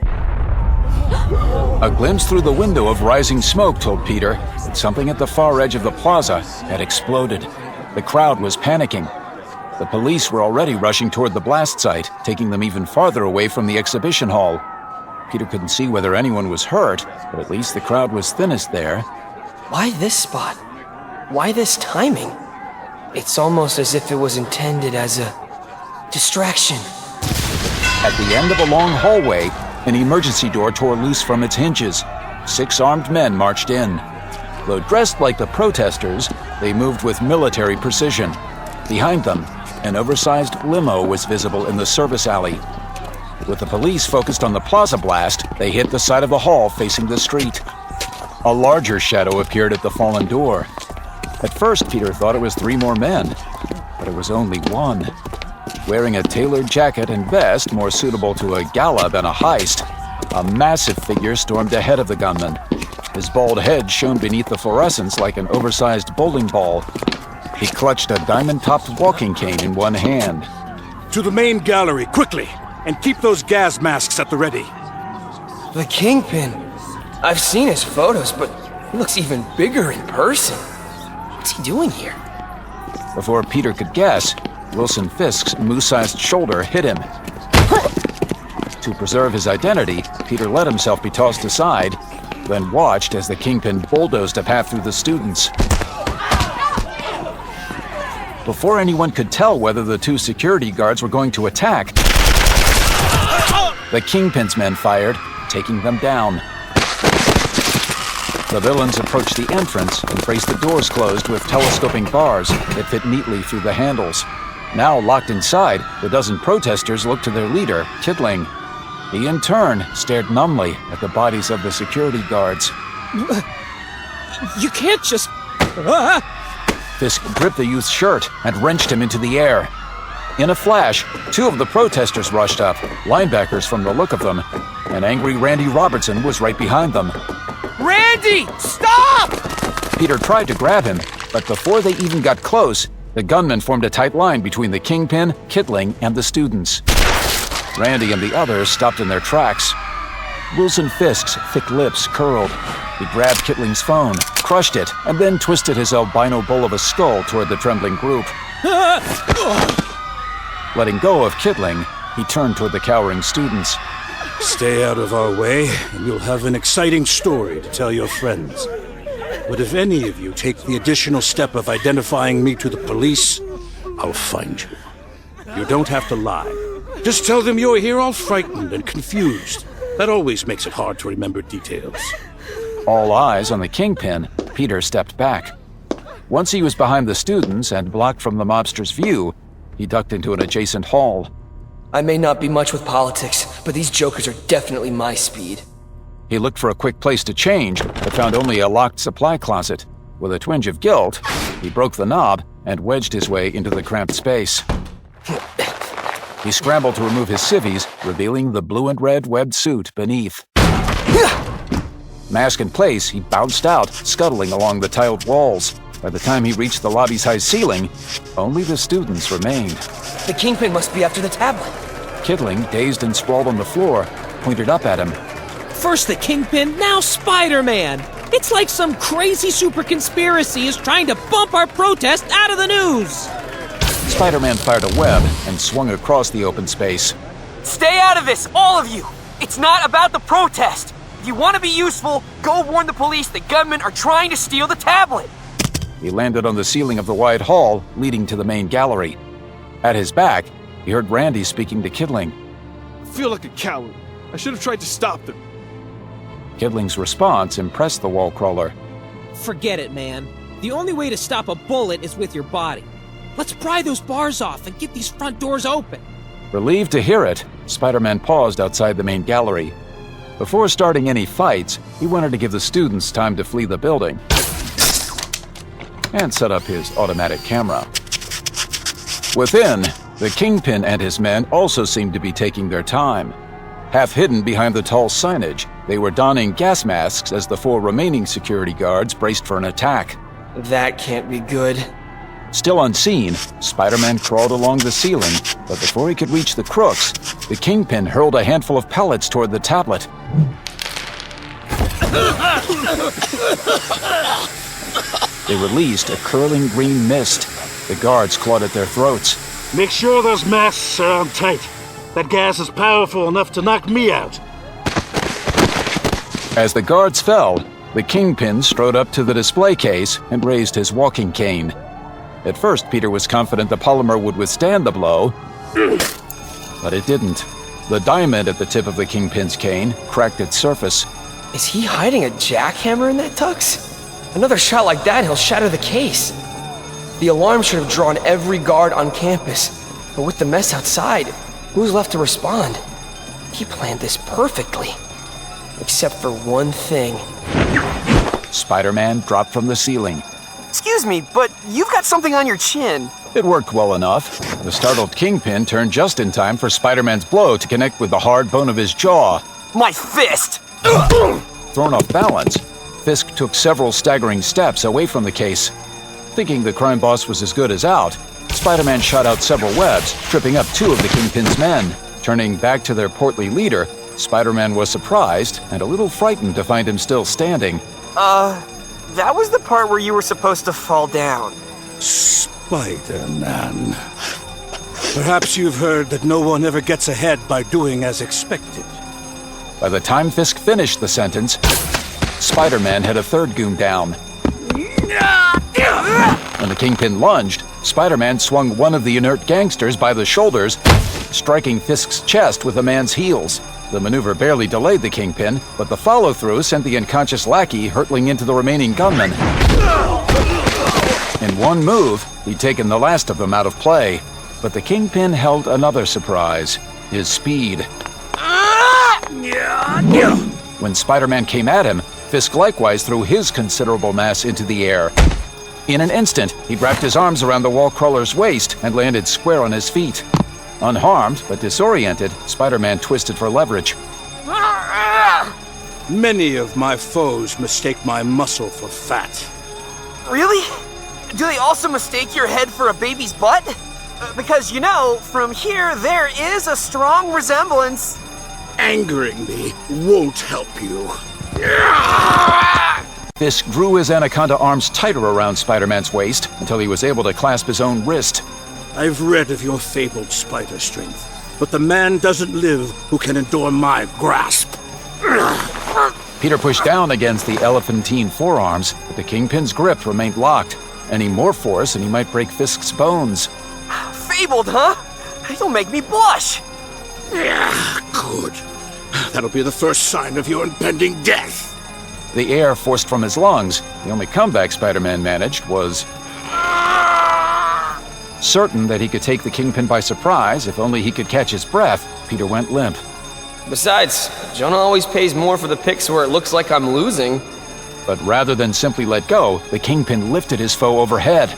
S1: A glimpse through the window of rising smoke told Peter that something at the far edge of the plaza had exploded. The crowd was panicking. The police were already rushing toward the blast site, taking them even farther away from the exhibition hall. Peter couldn't see whether anyone was hurt, but at least the crowd was thinnest there.
S2: Why this spot? Why this timing? It's almost as if it was intended as a distraction.
S1: At the end of a long hallway, an emergency door tore loose from its hinges. 6 armed men marched in. Though dressed like the protesters, they moved with military precision. Behind them, an oversized limo was visible in the service alley. With the police focused on the plaza blast, they hit the side of the hall facing the street. A larger shadow appeared at the fallen door. At first, Peter thought it was 3 more men, but it was only one. Wearing a tailored jacket and vest more suitable to a gala than a heist, a massive figure stormed ahead of the gunman. His bald head shone beneath the fluorescence like an oversized bowling ball. He clutched a diamond-topped walking cane in one hand.
S7: To the main gallery, quickly! and keep those gas masks at the ready.
S2: The Kingpin. I've seen his photos, but he looks even bigger in person. What's he doing here?
S1: Before Peter could guess, Wilson Fisk's moose-sized shoulder hit him. To preserve his identity, Peter let himself be tossed aside, then watched as the Kingpin bulldozed a path through the students. Before anyone could tell whether the two security guards were going to attack, the Kingpin's men fired, taking them down. The villains approached the entrance and braced the doors closed with telescoping bars that fit neatly through the handles. Now locked inside, the dozen protesters looked to their leader, Kittling. He in turn stared numbly at the bodies of the security guards.
S11: You can't just...
S1: Fisk gripped the youth's shirt and wrenched him into the air. In a flash, two of the protesters rushed up, linebackers from the look of them, and angry Randy Robertson was right behind them.
S10: Randy, stop!
S1: Peter tried to grab him, but before they even got close, the gunmen formed a tight line between the Kingpin, Kittling, and the students. Randy and the others stopped in their tracks. Wilson Fisk's thick lips curled. He grabbed Kittling's phone, crushed it, and then twisted his albino bull of a skull toward the trembling group. Letting go of Kittling, he turned toward the cowering students.
S7: Stay out of our way, and you'll have an exciting story to tell your friends. But if any of you take the additional step of identifying me to the police, I'll find you. You don't have to lie. Just tell them you're here all frightened and confused. That always makes it hard to remember details.
S1: All eyes on the Kingpin, Peter stepped back. Once he was behind the students and blocked from the mobster's view, he ducked into an adjacent hall.
S2: I may not be much with politics, but these jokers are definitely my speed.
S1: He looked for a quick place to change, but found only a locked supply closet. With a twinge of guilt, he broke the knob and wedged his way into the cramped space. He scrambled to remove his civvies, revealing the blue and red webbed suit beneath. Mask in place, he bounced out, scuttling along the tiled walls. By the time he reached the lobby's high ceiling, only the students remained.
S2: The Kingpin must be after the tablet.
S1: Kittling, dazed and sprawled on the floor, pointed up at him.
S11: First the Kingpin, now Spider-Man. It's like some crazy super conspiracy is trying to bump our protest out of the news.
S1: Spider-Man fired a web and swung across the open space.
S2: Stay out of this, all of you! It's not about the protest! If you want to be useful, go warn the police the gunmen are trying to steal the tablet!
S1: He landed on the ceiling of the wide hall leading to the main gallery. At his back, he heard Randy speaking to Kittling.
S10: I feel like a coward. I should have tried to stop them.
S1: Kittling's response impressed the wall crawler.
S11: Forget it, man. The only way to stop a bullet is with your body. Let's pry those bars off and get these front doors open.
S1: Relieved to hear it, Spider-Man paused outside the main gallery. Before starting any fights, he wanted to give the students time to flee the building and set up his automatic camera. Within, the Kingpin and his men also seemed to be taking their time. Half hidden behind the tall signage, they were donning gas masks as the four remaining security guards braced for an attack.
S2: That can't be good.
S1: Still unseen, Spider-Man crawled along the ceiling, but before he could reach the crooks, the Kingpin hurled a handful of pellets toward the tablet. They released a curling green mist. The guards clawed at their throats.
S20: Make sure those masks are on tight. That gas is powerful enough to knock me out.
S1: As the guards fell, the Kingpin strode up to the display case and raised his walking cane. At first, Peter was confident the polymer would withstand the blow, but it didn't. The diamond at the tip of the Kingpin's cane cracked its surface.
S2: Is he hiding a jackhammer in that tux? Another shot like that, he'll shatter the case. The alarm should have drawn every guard on campus, but with the mess outside, who's left to respond? He planned this perfectly, except for one thing.
S1: Spider-Man dropped from the ceiling.
S2: Excuse me, but you've got something on your chin.
S1: It worked well enough. The startled Kingpin turned just in time for Spider-Man's blow to connect with the hard bone of his jaw.
S2: My fist!
S1: Thrown off balance, Fisk took several staggering steps away from the case. Thinking the crime boss was as good as out, Spider-Man shot out several webs, tripping up two of the Kingpin's men. Turning back to their portly leader, Spider-Man was surprised and a little frightened to find him still standing.
S2: That was the part where you were supposed to fall down.
S7: Spider-Man. Perhaps you've heard that no one ever gets ahead by doing as expected.
S1: By the time Fisk finished the sentence, Spider-Man had a third goon down. When the Kingpin lunged, Spider-Man swung one of the inert gangsters by the shoulders, striking Fisk's chest with the man's heels. The maneuver barely delayed the Kingpin, but the follow-through sent the unconscious lackey hurtling into the remaining gunman. In one move, he'd taken the last of them out of play, but the Kingpin held another surprise: his speed. When Spider-Man came at him, Fisk likewise threw his considerable mass into the air. In an instant, he wrapped his arms around the wall crawler's waist and landed square on his feet. Unharmed, but disoriented, Spider-Man twisted for leverage.
S7: Many of my foes mistake my muscle for fat.
S2: Really? Do they also mistake your head for a baby's butt? Because, you know, from here, there is a strong resemblance.
S7: Angering me won't help you.
S1: Fisk drew his anaconda arms tighter around Spider-Man's waist until he was able to clasp his own wrist.
S7: I've read of your fabled spider strength, but the man doesn't live who can endure my grasp.
S1: Peter pushed down against the elephantine forearms, but the Kingpin's grip remained locked. Any more force and he might break Fisk's bones.
S2: Fabled, huh? You'll make me blush.
S7: Good. That'll be the first sign of your impending death.
S1: The air forced from his lungs, the only comeback Spider-Man managed, was certain that he could take the Kingpin by surprise if only he could catch his breath. Peter went limp.
S2: Besides, Jonah always pays more for the picks where it looks like I'm losing.
S1: But rather than simply let go, the Kingpin lifted his foe overhead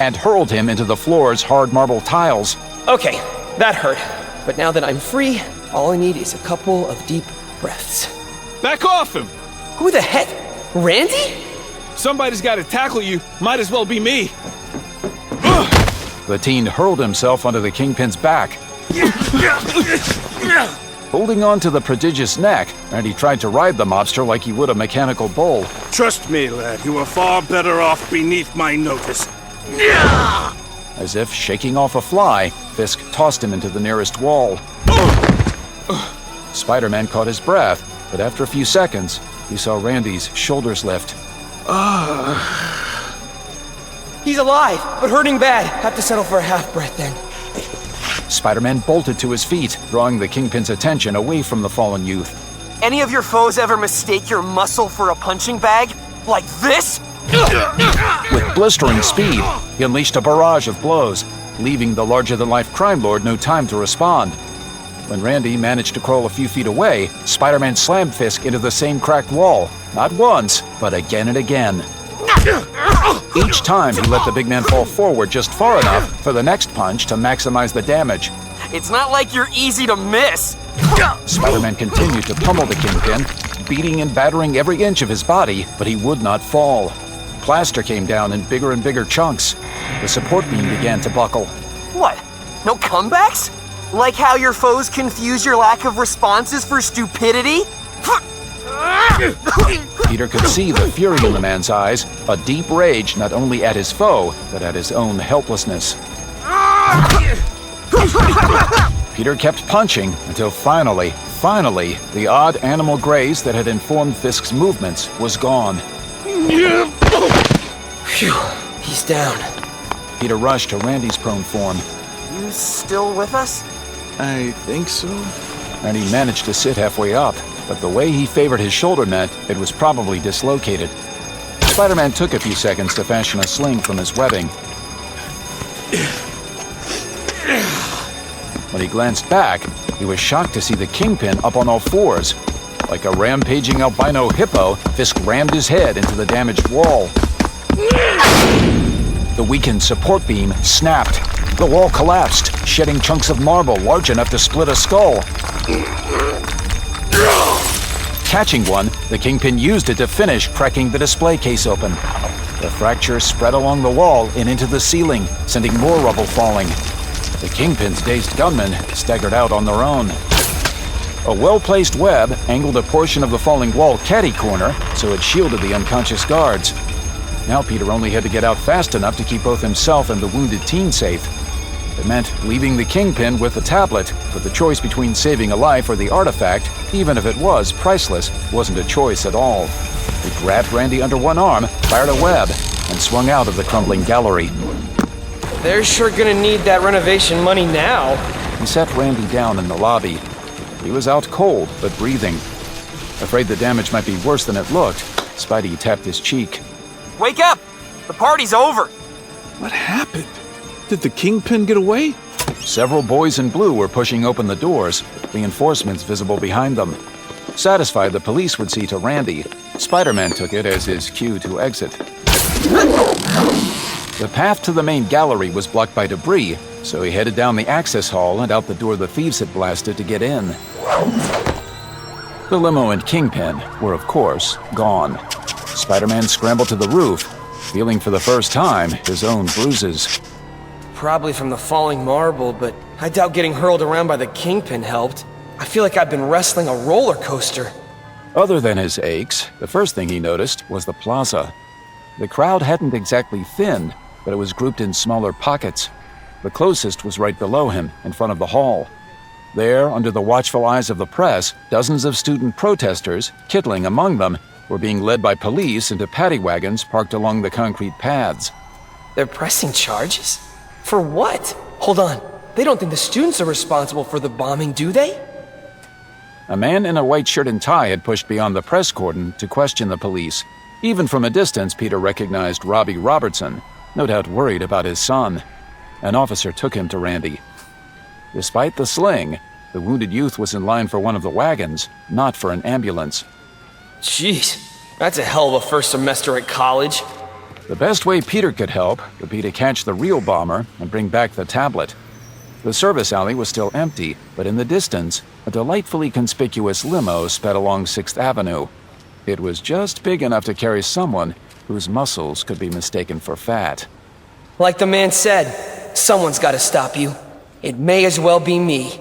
S1: and hurled him into the floor's hard marble tiles.
S2: Okay, that hurt. But now that I'm free, all I need is a couple of deep breaths.
S10: Back off him!
S2: Who the heck? Randy?
S10: Somebody's got to tackle you. Might as well be me.
S1: The teen hurled himself onto the Kingpin's back. Holding on to the prodigious neck, Randy tried to ride the mobster like he would a mechanical bull.
S7: Trust me, lad, you are far better off beneath my notice.
S1: As if shaking off a fly, Fisk tossed him into the nearest wall. Spider-Man caught his breath, but after a few seconds, he saw Randy's shoulders lift.
S2: He's alive, but hurting bad. Have to settle for a half breath then.
S1: Spider-Man bolted to his feet, drawing the Kingpin's attention away from the fallen youth.
S2: Any of your foes ever mistake your muscle for a punching bag? Like this?
S1: With blistering speed, he unleashed a barrage of blows, leaving the larger-than-life crime lord no time to respond. When Randy managed to crawl a few feet away, Spider-Man slammed Fisk into the same cracked wall, not once, but again and again. Each time, he let the big man fall forward just far enough for the next punch to maximize the damage.
S2: It's not like you're easy to miss.
S1: Spider-Man continued to pummel the Kingpin, beating and battering every inch of his body, but he would not fall. Plaster came down in bigger and bigger chunks. The support beam began to buckle.
S2: What? No comebacks? Like how your foes confuse your lack of responses for stupidity?
S1: Peter could see the fury in the man's eyes, a deep rage not only at his foe, but at his own helplessness. Peter kept punching until finally, the odd animal graze that had informed Fisk's movements was gone.
S2: Phew, he's down.
S1: Peter rushed to Randy's prone form.
S2: You still with us?
S10: I think so.
S1: Randy managed to sit halfway up, but the way he favored his shoulder meant it was probably dislocated. Spider-Man took a few seconds to fashion a sling from his webbing. When he glanced back, he was shocked to see the Kingpin up on all fours. Like a rampaging albino hippo, Fisk rammed his head into the damaged wall. The weakened support beam snapped. The wall collapsed, shedding chunks of marble large enough to split a skull. Catching one, the Kingpin used it to finish cracking the display case open. The fracture spread along the wall and into the ceiling, sending more rubble falling. The Kingpin's dazed gunmen staggered out on their own. A well-placed web angled a portion of the falling wall catty-corner so it shielded the unconscious guards. Now Peter only had to get out fast enough to keep both himself and the wounded teen safe. It meant leaving the Kingpin with the tablet, but the choice between saving a life or the artifact, even if it was priceless, wasn't a choice at all. He grabbed Randy under one arm, fired a web, and swung out of the crumbling gallery.
S2: They're sure gonna need that renovation money now.
S1: He set Randy down in the lobby. He was out cold, but breathing. Afraid the damage might be worse than it looked, Spidey tapped his cheek.
S2: Wake up! The party's over!
S10: What happened? Did the Kingpin get away?
S1: Several boys in blue were pushing open the doors, reinforcements visible behind them. Satisfied the police would see to Randy, Spider-Man took it as his cue to exit. The path to the main gallery was blocked by debris, so he headed down the access hall and out the door the thieves had blasted to get in. The limo and Kingpin were, of course, gone. Spider-Man scrambled to the roof, feeling for the first time his own bruises.
S2: Probably from the falling marble, but I doubt getting hurled around by the Kingpin helped. I feel like I've been wrestling a roller coaster.
S1: Other than his aches, the first thing he noticed was the plaza. The crowd hadn't exactly thinned, but it was grouped in smaller pockets. The closest was right below him, in front of the hall. There, under the watchful eyes of the press, dozens of student protesters, Kittling among them, were being led by police into paddy wagons parked along the concrete paths.
S2: They're pressing charges? For what? Hold on. They don't think the students are responsible for the bombing, do they?
S1: A man in a white shirt and tie had pushed beyond the press cordon to question the police. Even from a distance, Peter recognized Robbie Robertson, no doubt worried about his son. An officer took him to Randy. Despite the sling, the wounded youth was in line for one of the wagons, not for an ambulance.
S2: Jeez, that's a hell of a first semester at college.
S1: The best way Peter could help would be to catch the real bomber and bring back the tablet. The service alley was still empty, but in the distance, a delightfully conspicuous limo sped along 6th Avenue. It was just big enough to carry someone whose muscles could be mistaken for fat.
S2: Like the man said, someone's got to stop you. It may as well be me.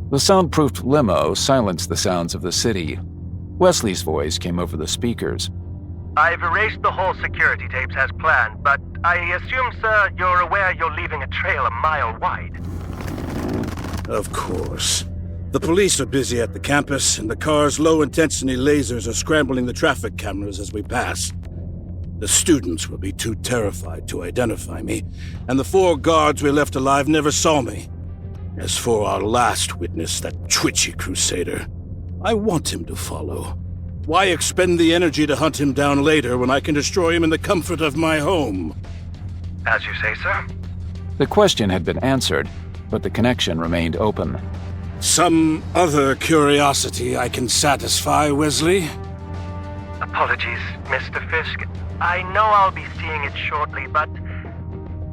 S1: The soundproofed limo silenced the sounds of the city. Wesley's voice came over the speakers.
S21: I've erased the whole security tapes as planned, but I assume, sir, you're aware you're leaving a trail a mile wide.
S7: Of course. The police are busy at the campus, and the car's low-intensity lasers are scrambling the traffic cameras as we pass. The students will be too terrified to identify me, and the 4 guards we left alive never saw me. As for our last witness, that twitchy crusader, I want him to follow. Why expend the energy to hunt him down later when I can destroy him in the comfort of my home?
S21: As you say, sir.
S1: The question had been answered, but the connection remained open.
S7: Some other curiosity I can satisfy, Wesley?
S21: Apologies, Mr. Fisk. I know I'll be seeing it shortly, but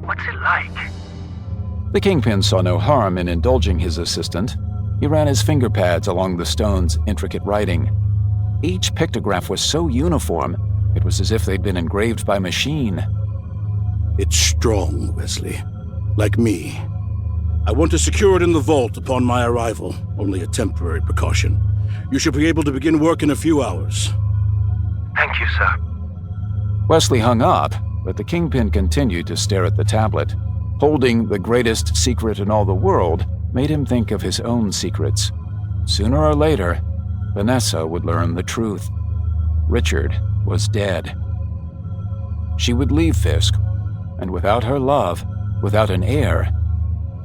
S21: what's it like?
S1: The Kingpin saw no harm in indulging his assistant. He ran his finger pads along the stone's intricate writing. Each pictograph was so uniform, it was as if they'd been engraved by machine.
S7: It's strong, Wesley. Like me. I want to secure it in the vault upon my arrival, only a temporary precaution. You should be able to begin work in a few hours.
S21: Thank you, sir.
S1: Wesley hung up, but the Kingpin continued to stare at the tablet. Holding the greatest secret in all the world made him think of his own secrets. Sooner or later, Vanessa would learn the truth. Richard was dead. She would leave Fisk, and without her love, without an heir,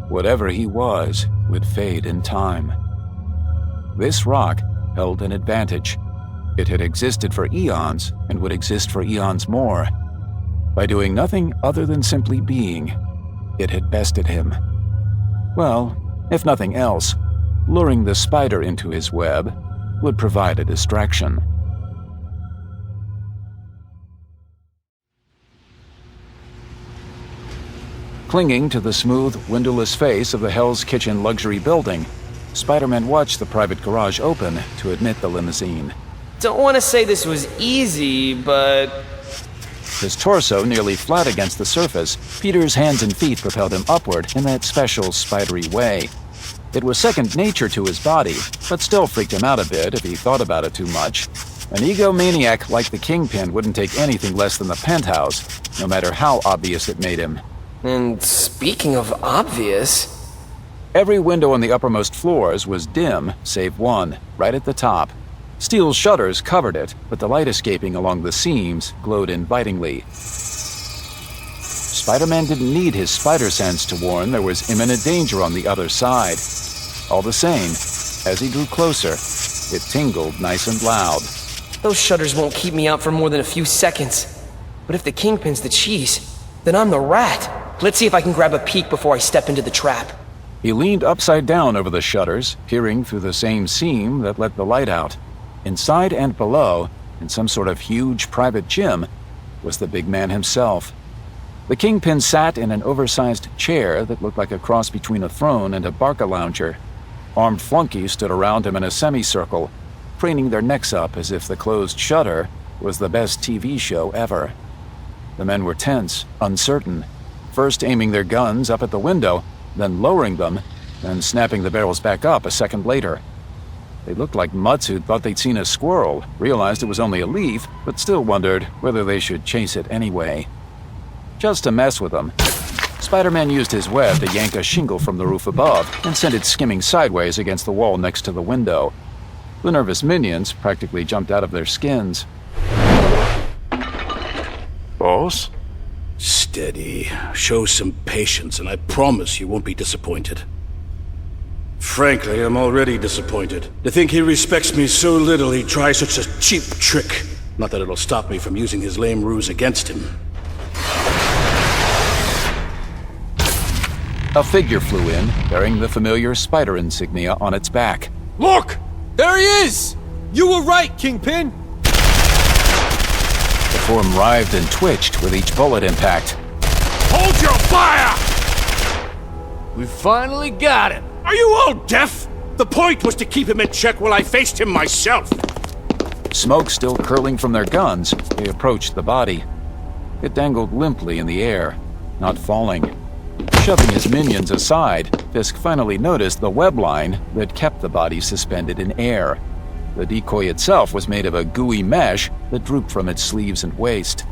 S1: whatever he was would fade in time. This rock held an advantage. It had existed for eons and would exist for eons more. By doing nothing other than simply being, it had bested him. Well, if nothing else, luring the spider into his web would provide a distraction. Clinging to the smooth, windowless face of the Hell's Kitchen luxury building, Spider-Man watched the private garage open to admit the limousine.
S2: Don't want to say this was easy, but
S1: his torso nearly flat against the surface, Peter's hands and feet propelled him upward in that special spidery way. It was second nature to his body, but still freaked him out a bit if he thought about it too much. An egomaniac like the Kingpin wouldn't take anything less than the penthouse, no matter how obvious it made him.
S2: And speaking of obvious...
S1: Every window on the uppermost floors was dim, save one, right at the top. Steel shutters covered it, but the light escaping along the seams glowed invitingly. Spider-Man didn't need his spider sense to warn there was imminent danger on the other side. All the same, as he drew closer, it tingled nice and loud.
S2: Those shutters won't keep me out for more than a few seconds. But if the Kingpin's the cheese, then I'm the rat. Let's see if I can grab a peek before I step into the trap.
S1: He leaned upside down over the shutters, peering through the same seam that let the light out. Inside and below, in some sort of huge private gym, was the big man himself. The Kingpin sat in an oversized chair that looked like a cross between a throne and a Barca-lounger. Armed flunkies stood around him in a semicircle, craning their necks up as if the closed shutter was the best TV show ever. The men were tense, uncertain, first aiming their guns up at the window, then lowering them, then snapping the barrels back up a second later. They looked like mutts who'd thought they'd seen a squirrel, realized it was only a leaf, but still wondered whether they should chase it anyway. Just to mess with them, Spider-Man used his web to yank a shingle from the roof above and send it skimming sideways against the wall next to the window. The nervous minions practically jumped out of their skins.
S7: Boss? Steady. Show some patience, and I promise you won't be disappointed. Frankly, I'm already disappointed. To think he respects me so little, he tries such a cheap trick. Not that it'll stop me from using his lame ruse against him.
S1: A figure flew in, bearing the familiar spider insignia on its back.
S10: Look! There he is! You were right, Kingpin!
S1: The form writhed and twitched with each bullet impact.
S10: Hold your fire! We finally got him.
S7: Are you all deaf? The point was to keep him in check while I faced him myself.
S1: Smoke still curling from their guns, they approached the body. It dangled limply in the air, not falling. Shoving his minions aside, Fisk finally noticed the web line that kept the body suspended in air. The decoy itself was made of a gooey mesh that drooped from its sleeves and waist.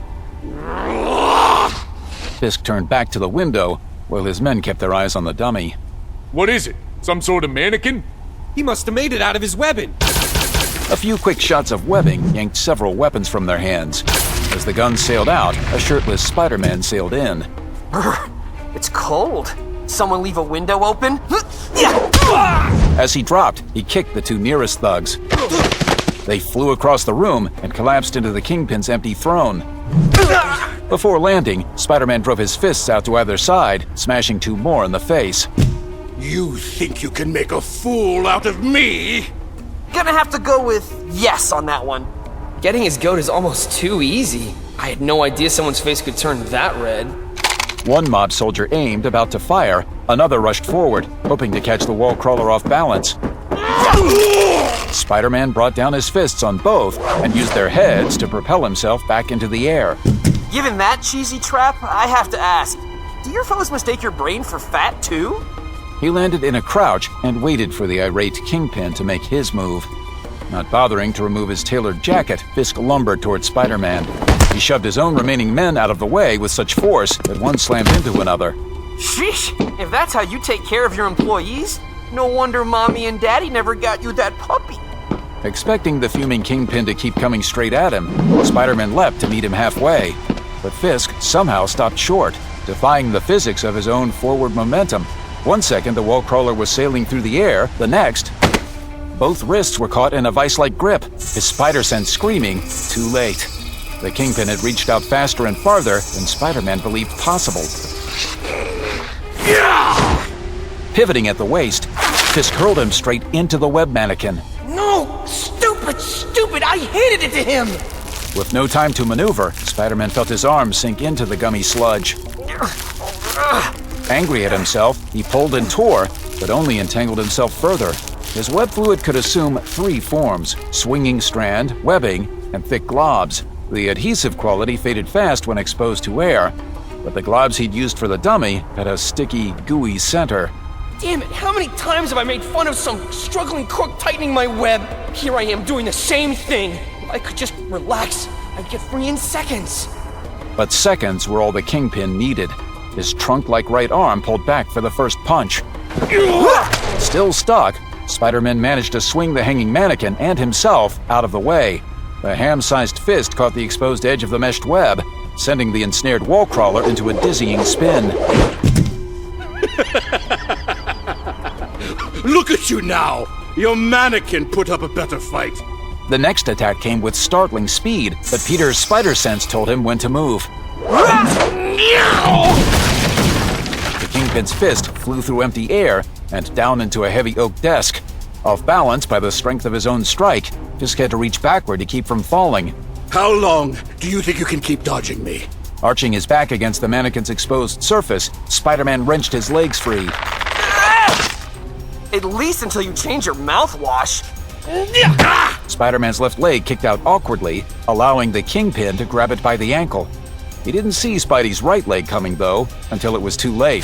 S1: Fisk turned back to the window, while his men kept their eyes on the dummy.
S10: What is it? Some sort of mannequin?
S2: He must have made it out of his webbing.
S1: A few quick shots of webbing yanked several weapons from their hands. As the guns sailed out, a shirtless Spider-Man sailed in.
S2: It's cold. Someone leave a window open?
S1: As he dropped, he kicked the two nearest thugs. They flew across the room and collapsed into the Kingpin's empty throne. Before landing, Spider-Man drove his fists out to either side, smashing two more in the face.
S7: You think you can make a fool out of me?
S2: Gonna have to go with yes on that one. Getting his goat is almost too easy. I had no idea someone's face could turn that red.
S1: One mob soldier aimed, about to fire. Another rushed forward, hoping to catch the wall crawler off balance. Spider-Man brought down his fists on both and used their heads to propel himself back into the air.
S2: Given that cheesy trap, I have to ask, do your foes mistake your brain for fat too?
S1: He landed in a crouch and waited for the irate Kingpin to make his move. Not bothering to remove his tailored jacket, Fisk lumbered toward Spider-Man. He shoved his own remaining men out of the way with such force that one slammed into another.
S2: Sheesh! If that's how you take care of your employees, no wonder Mommy and Daddy never got you that puppy.
S1: Expecting the fuming Kingpin to keep coming straight at him, Spider-Man leapt to meet him halfway. But Fisk somehow stopped short, defying the physics of his own forward momentum. One second, the wall crawler was sailing through the air. The next, both wrists were caught in a vice-like grip, his spider sense screaming, too late. The Kingpin had reached out faster and farther than Spider-Man believed possible. Pivoting at the waist, Fisk hurled him straight into the web mannequin.
S2: No! Stupid! I hated it to him!
S1: With no time to maneuver, Spider-Man felt his arms sink into the gummy sludge. Angry at himself, he pulled and tore, but only entangled himself further. His web fluid could assume three forms: swinging strand, webbing, and thick globs. The adhesive quality faded fast when exposed to air, but the globs he'd used for the dummy had a sticky, gooey center.
S2: Damn it, how many times have I made fun of some struggling crook tightening my web? Here I am doing the same thing. If I could just relax, I'd get free in seconds.
S1: But seconds were all the Kingpin needed. His trunk-like right arm pulled back for the first punch. Still stuck, Spider-Man managed to swing the hanging mannequin and himself out of the way. The ham-sized fist caught the exposed edge of the meshed web, sending the ensnared wall crawler into a dizzying spin.
S7: Look at you now! Your mannequin put up a better fight.
S1: The next attack came with startling speed, but Peter's spider sense told him when to move. The Kingpin's fist flew through empty air and down into a heavy oak desk. Off balance by the strength of his own strike, Fisk had to reach backward to keep from falling.
S7: How long do you think you can keep dodging me?
S1: Arching his back against the mannequin's exposed surface, Spider-Man wrenched his legs free.
S2: At least until you change your mouthwash.
S1: Spider-Man's left leg kicked out awkwardly, allowing the Kingpin to grab it by the ankle. He didn't see Spidey's right leg coming, though, until it was too late.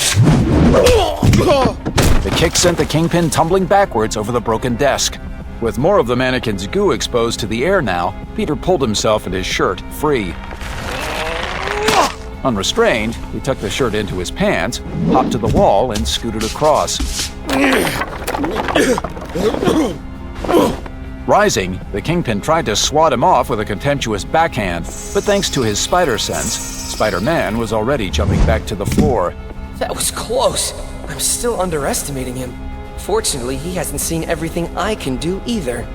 S1: The kick sent the Kingpin tumbling backwards over the broken desk. With more of the mannequin's goo exposed to the air now, Peter pulled himself and his shirt free. Unrestrained, he tucked the shirt into his pants, hopped to the wall, and scooted across. Rising, the Kingpin tried to swat him off with a contemptuous backhand, but thanks to his spider sense, Spider-Man was already jumping back to the floor.
S2: That was close. I'm still underestimating him. Fortunately, he hasn't seen everything I can do either.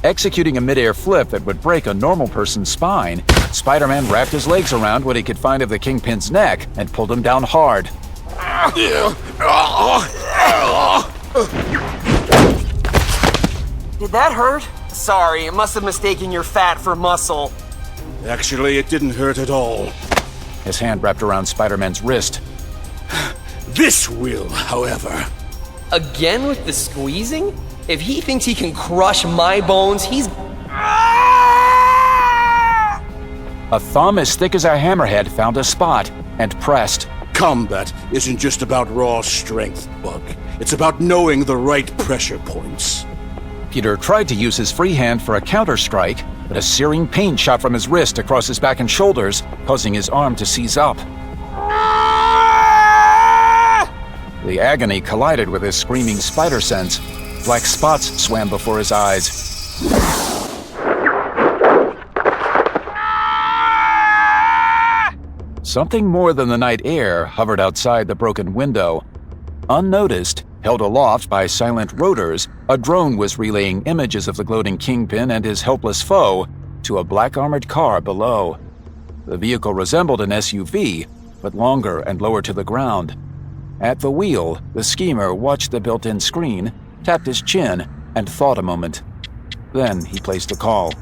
S1: Executing a mid-air flip that would break a normal person's spine, Spider-Man wrapped his legs around what he could find of the Kingpin's neck and pulled him down hard.
S2: Did that hurt? Sorry, I must have mistaken your fat for muscle.
S7: Actually, it didn't hurt at all.
S1: His hand wrapped around Spider-Man's wrist.
S7: This will, however.
S2: Again with the squeezing? If he thinks he can crush my bones, he's...
S1: A thumb as thick as a hammerhead found a spot and pressed.
S7: Combat isn't just about raw strength, Bug. It's about knowing the right pressure points.
S1: Peter tried to use his free hand for a counter-strike, but a searing pain shot from his wrist across his back and shoulders, causing his arm to seize up. The agony collided with his screaming spider sense. Black spots swam before his eyes. Something more than the night air hovered outside the broken window. Unnoticed, held aloft by silent rotors, a drone was relaying images of the gloating Kingpin and his helpless foe to a black armored car below. The vehicle resembled an SUV, but longer and lower to the ground. At the wheel, the schemer watched the built-in screen, tapped his chin, and thought a moment. Then he placed a call.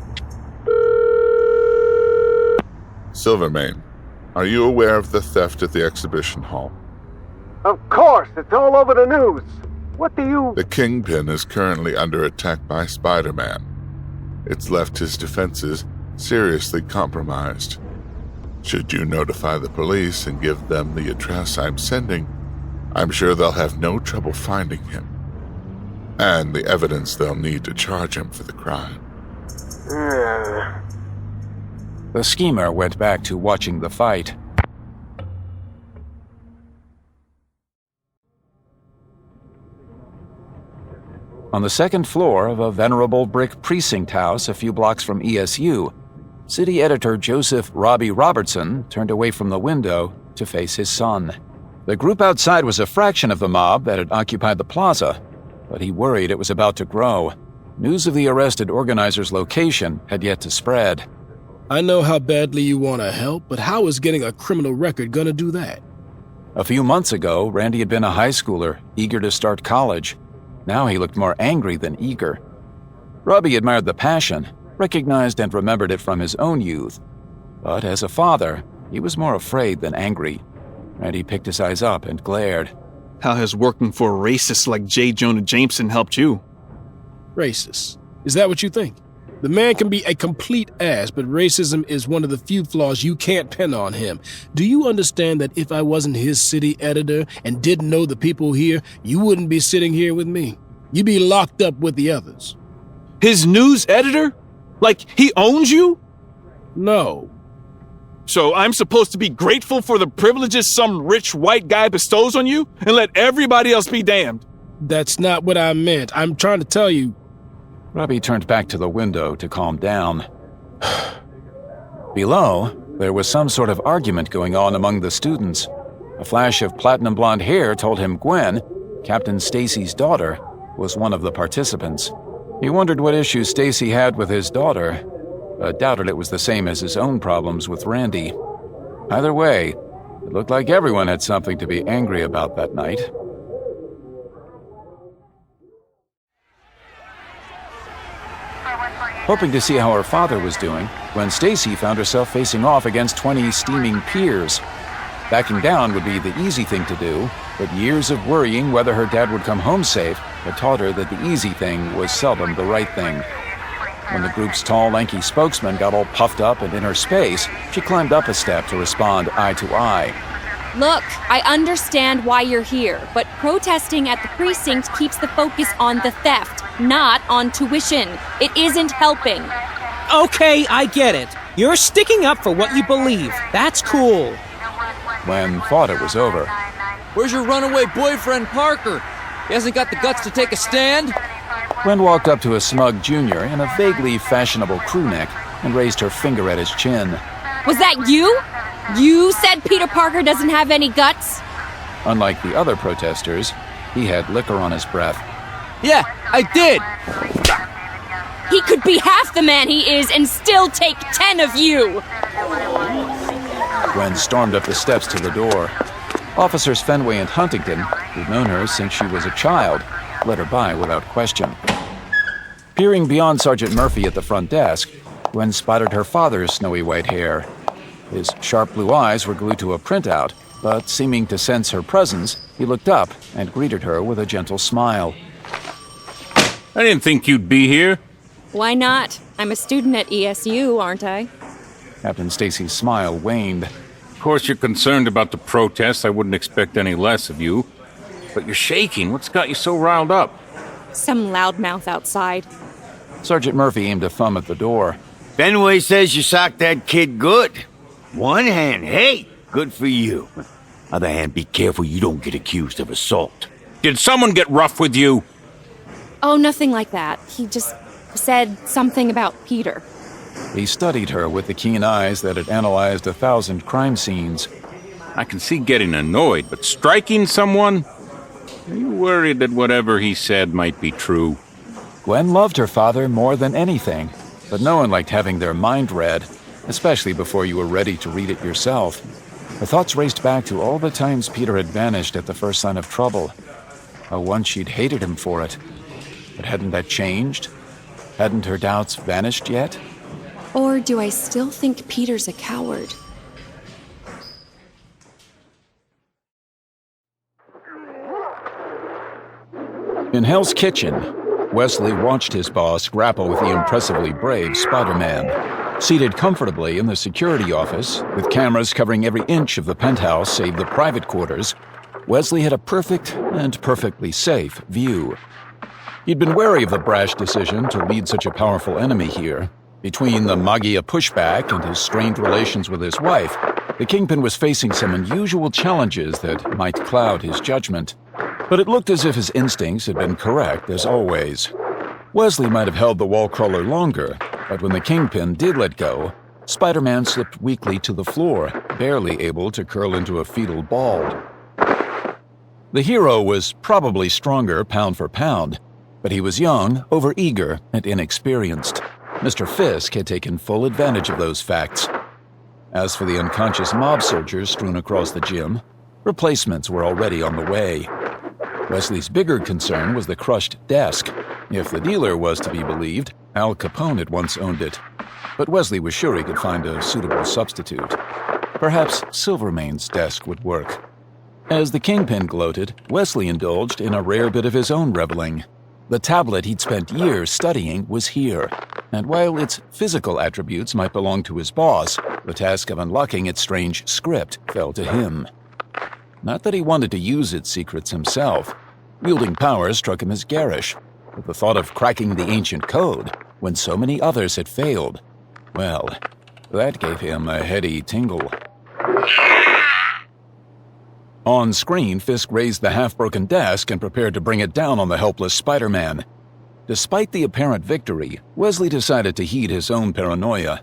S5: Silvermane, are you aware of the theft at the exhibition hall?
S4: Of course, it's all over the news. What do you...
S5: The Kingpin is currently under attack by Spider-Man. It's left his defenses seriously compromised. Should you notify the police and give them the address I'm sending, I'm sure they'll have no trouble finding him. And the evidence they'll need to charge him for the crime.
S1: The schemer went back to watching the fight. On the second floor of a venerable brick precinct house a few blocks from ESU, city editor Joseph Robbie Robertson turned away from the window to face his son. The group outside was a fraction of the mob that had occupied the plaza, but he worried it was about to grow. News of the arrested organizer's location had yet to spread.
S3: I know how badly you want to help, but how is getting a criminal record gonna do that?
S1: A few months ago, Randy had been a high schooler, eager to start college. Now he looked more angry than eager. Robbie admired the passion, recognized and remembered it from his own youth. But as a father, he was more afraid than angry. Randy picked his eyes up and glared.
S10: How has working for racists like J. Jonah Jameson helped you?
S3: Racist? Is that what you think? The man can be a complete ass, but racism is one of the few flaws you can't pin on him. Do you understand that if I wasn't his city editor and didn't know the people here, you wouldn't be sitting here with me? You'd be locked up with the others.
S10: His news editor? Like, he owns you?
S3: No.
S10: So I'm supposed to be grateful for the privileges some rich white guy bestows on you and let everybody else be damned?
S3: That's not what I meant. I'm trying to tell you.
S1: Robbie turned back to the window to calm down. Below, there was some sort of argument going on among the students. A flash of platinum blonde hair told him Gwen, Captain Stacy's daughter, was one of the participants. He wondered what issues Stacy had with his daughter, but doubted it was the same as his own problems with Randy. Either way, it looked like everyone had something to be angry about that night. Hoping to see how her father was doing, Gwen Stacy found herself facing off against 20 steaming peers. Backing down would be the easy thing to do, but years of worrying whether her dad would come home safe had taught her that the easy thing was seldom the right thing. When the group's tall, lanky spokesman got all puffed up and in her space, she climbed up a step to respond eye to eye.
S12: Look, I understand why you're here, but protesting at the precinct keeps the focus on the theft, not on tuition. It isn't helping.
S11: Okay, I get it. You're sticking up for what you believe. That's cool.
S1: Gwen thought it was over.
S9: Where's your runaway boyfriend, Parker? He hasn't got the guts to take a stand?
S1: Gwen walked up to a smug junior in a vaguely fashionable crew neck and raised her finger at his chin.
S12: Was that you? You said Peter Parker doesn't have any guts?
S1: Unlike the other protesters, he had liquor on his breath.
S9: Yeah, I did!
S12: He could be half the man he is and still take 10 of you!
S1: Gwen stormed up the steps to the door. Officers Fenway and Huntington, who'd known her since she was a child, let her by without question. Peering beyond Sergeant Murphy at the front desk, Gwen spotted her father's snowy white hair. His sharp blue eyes were glued to a printout, but seeming to sense her presence, he looked up and greeted her with a gentle smile.
S18: I didn't think you'd be here.
S12: Why not? I'm a student at ESU, aren't I?
S1: Captain Stacy's smile waned.
S18: Of course you're concerned about the protests. I wouldn't expect any less of you. But you're shaking. What's got you so riled up?
S12: Some loudmouth outside.
S1: Sergeant Murphy aimed a thumb at the door.
S22: Fenway says you socked that kid good. One hand, hey, good for you. Other hand, be careful you don't get accused of assault.
S18: Did someone get rough with you?
S12: Oh, nothing like that. He just said something about Peter.
S1: He studied her with the keen eyes that had analyzed 1,000 crime scenes.
S18: I can see getting annoyed, but striking someone? Are you worried that whatever he said might be true?
S1: Gwen loved her father more than anything, but no one liked having their mind read, especially before you were ready to read it yourself. Her thoughts raced back to all the times Peter had vanished at the first sign of trouble. How once she'd hated him for it. But hadn't that changed? Hadn't her doubts vanished yet?
S12: Or do I still think Peter's a coward?
S1: In Hell's Kitchen, Wesley watched his boss grapple with the impressively brave Spider-Man. Seated comfortably in the security office, with cameras covering every inch of the penthouse save the private quarters, Wesley had a perfect and perfectly safe view. He'd been wary of the brash decision to lead such a powerful enemy here. Between the Magia pushback and his strained relations with his wife, the Kingpin was facing some unusual challenges that might cloud his judgment. But it looked as if his instincts had been correct, as always. Wesley might have held the wall crawler longer, but when the Kingpin did let go, Spider-Man slipped weakly to the floor, barely able to curl into a fetal ball. The hero was probably stronger pound for pound, but he was young, overeager, and inexperienced. Mr. Fisk had taken full advantage of those facts. As for the unconscious mob soldiers strewn across the gym, replacements were already on the way. Wesley's bigger concern was the crushed desk. If the dealer was to be believed, Al Capone had once owned it. But Wesley was sure he could find a suitable substitute. Perhaps Silvermane's desk would work. As the Kingpin gloated, Wesley indulged in a rare bit of his own reveling. The tablet he'd spent years studying was here. And while its physical attributes might belong to his boss, the task of unlocking its strange script fell to him. Not that he wanted to use its secrets himself. Wielding power struck him as garish, but the thought of cracking the ancient code when so many others had failed, well, that gave him a heady tingle. On screen, Fisk raised the half-broken desk and prepared to bring it down on the helpless Spider-Man. Despite the apparent victory, Wesley decided to heed his own paranoia.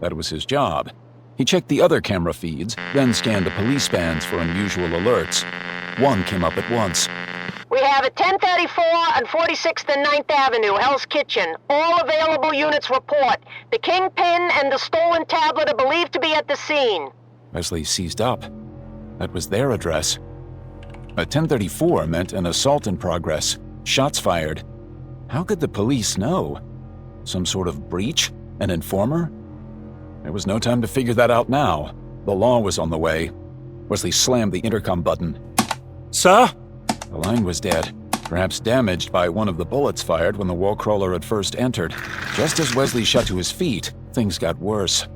S1: That was his job. He checked the other camera feeds, then scanned the police vans for unusual alerts. One came up at once.
S6: We have a 1034 on 46th and 9th Avenue, Hell's Kitchen. All available units report. The Kingpin and the stolen tablet are believed to be at the scene.
S1: Wesley seized up. That was their address. A 1034 meant an assault in progress. Shots fired. How could the police know? Some sort of breach? An informer? There was no time to figure that out now. The law was on the way. Wesley slammed the intercom button.
S8: Sir?
S1: The line was dead, perhaps damaged by one of the bullets fired when the wall crawler had first entered. Just as Wesley shot to his feet, things got worse.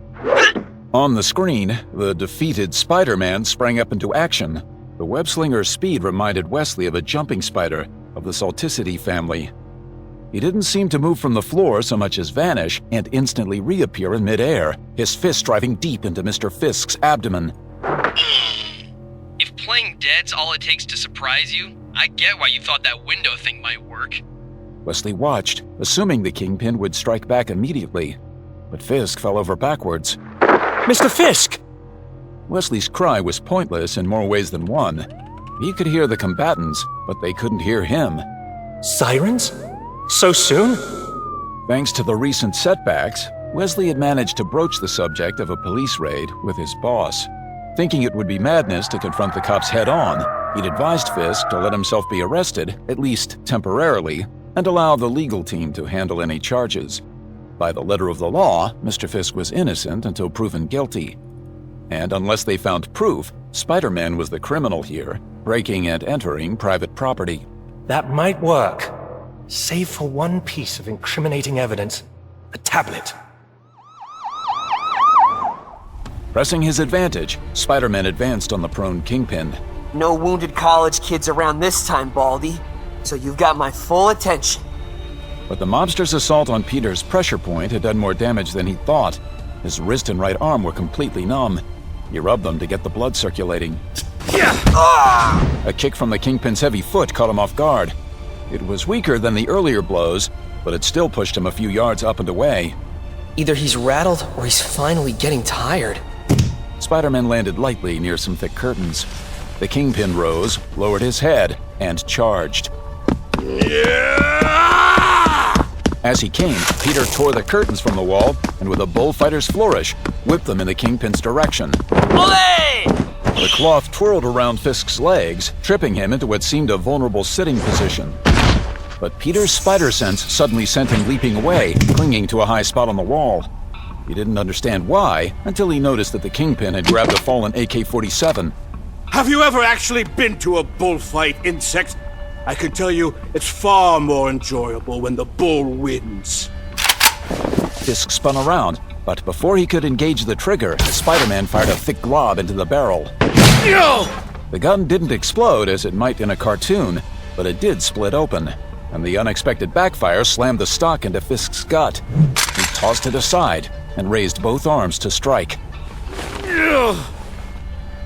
S1: On the screen, the defeated Spider-Man sprang up into action. The web-slinger's speed reminded Wesley of a jumping spider of the Salticity family. He didn't seem to move from the floor so much as vanish and instantly reappear in midair, his fist driving deep into Mr. Fisk's abdomen.
S2: If playing dead's all it takes to surprise you, I get why you thought that window thing might work.
S1: Wesley watched, assuming the Kingpin would strike back immediately. But Fisk fell over backwards.
S8: Mr. Fisk!
S1: Wesley's cry was pointless in more ways than one. He could hear the combatants, but they couldn't hear him.
S8: Sirens? So soon?
S1: Thanks to the recent setbacks, Wesley had managed to broach the subject of a police raid with his boss. Thinking it would be madness to confront the cops head-on, he'd advised Fisk to let himself be arrested, at least temporarily, and allow the legal team to handle any charges. By the letter of the law, Mr. Fisk was innocent until proven guilty. And unless they found proof, Spider-Man was the criminal here, breaking and entering private property.
S8: That might work. Save for one piece of incriminating evidence. A tablet.
S1: Pressing his advantage, Spider-Man advanced on the prone Kingpin.
S2: No wounded college kids around this time, Baldy. So you've got my full attention.
S1: But the mobster's assault on Peter's pressure point had done more damage than he thought. His wrist and right arm were completely numb. He rubbed them to get the blood circulating. A kick from the Kingpin's heavy foot caught him off guard. It was weaker than the earlier blows, but it still pushed him a few yards up and away.
S2: Either he's rattled or he's finally getting tired.
S1: Spider-Man landed lightly near some thick curtains. The Kingpin rose, lowered his head, and charged. As he came, Peter tore the curtains from the wall and with a bullfighter's flourish, whipped them in the Kingpin's direction.
S2: Olé!
S1: The cloth twirled around Fisk's legs, tripping him into what seemed a vulnerable sitting position. But Peter's spider sense suddenly sent him leaping away, clinging to a high spot on the wall. He didn't understand why until he noticed that the Kingpin had grabbed a fallen AK-47.
S7: Have you ever actually been to a bullfight, insect? I can tell you, it's far more enjoyable when the bull wins.
S1: Fisk spun around, but before he could engage the trigger, Spider-Man fired a thick glob into the barrel. The gun didn't explode as it might in a cartoon, but it did split open, and the unexpected backfire slammed the stock into Fisk's gut. He tossed it aside and raised both arms to strike.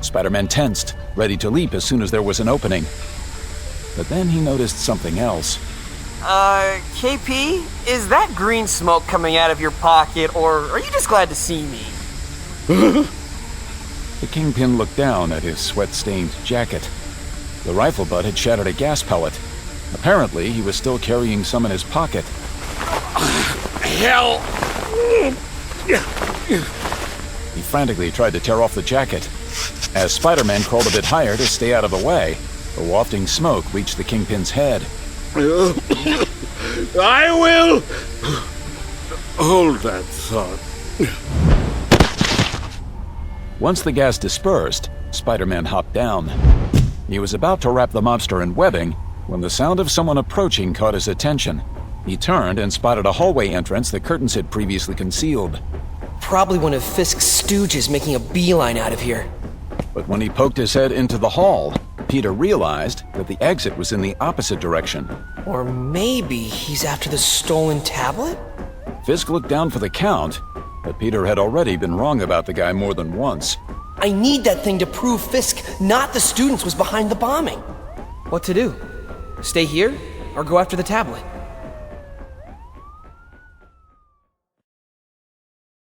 S1: Spider-Man tensed, ready to leap as soon as there was an opening. But then he noticed something else.
S2: KP, is that green smoke coming out of your pocket, or are you just glad to see me?
S1: The Kingpin looked down at his sweat-stained jacket. The rifle butt had shattered a gas pellet. Apparently, he was still carrying some in his pocket.
S7: Hell!
S1: He frantically tried to tear off the jacket. As Spider-Man crawled a bit higher to stay out of the way, the wafting smoke reached the Kingpin's head.
S7: I will hold that thought.
S1: Once the gas dispersed, Spider-Man hopped down. He was about to wrap the mobster in webbing when the sound of someone approaching caught his attention. He turned and spotted a hallway entrance the curtains had previously concealed.
S2: Probably one of Fisk's stooges making a beeline out of here.
S1: But when he poked his head into the hall, Peter realized that the exit was in the opposite direction.
S2: Or maybe he's after the stolen tablet?
S1: Fisk looked down for the count, but Peter had already been wrong about the guy more than once.
S2: I need that thing to prove Fisk, not the students, was behind the bombing. What to do? Stay here or go after the tablet?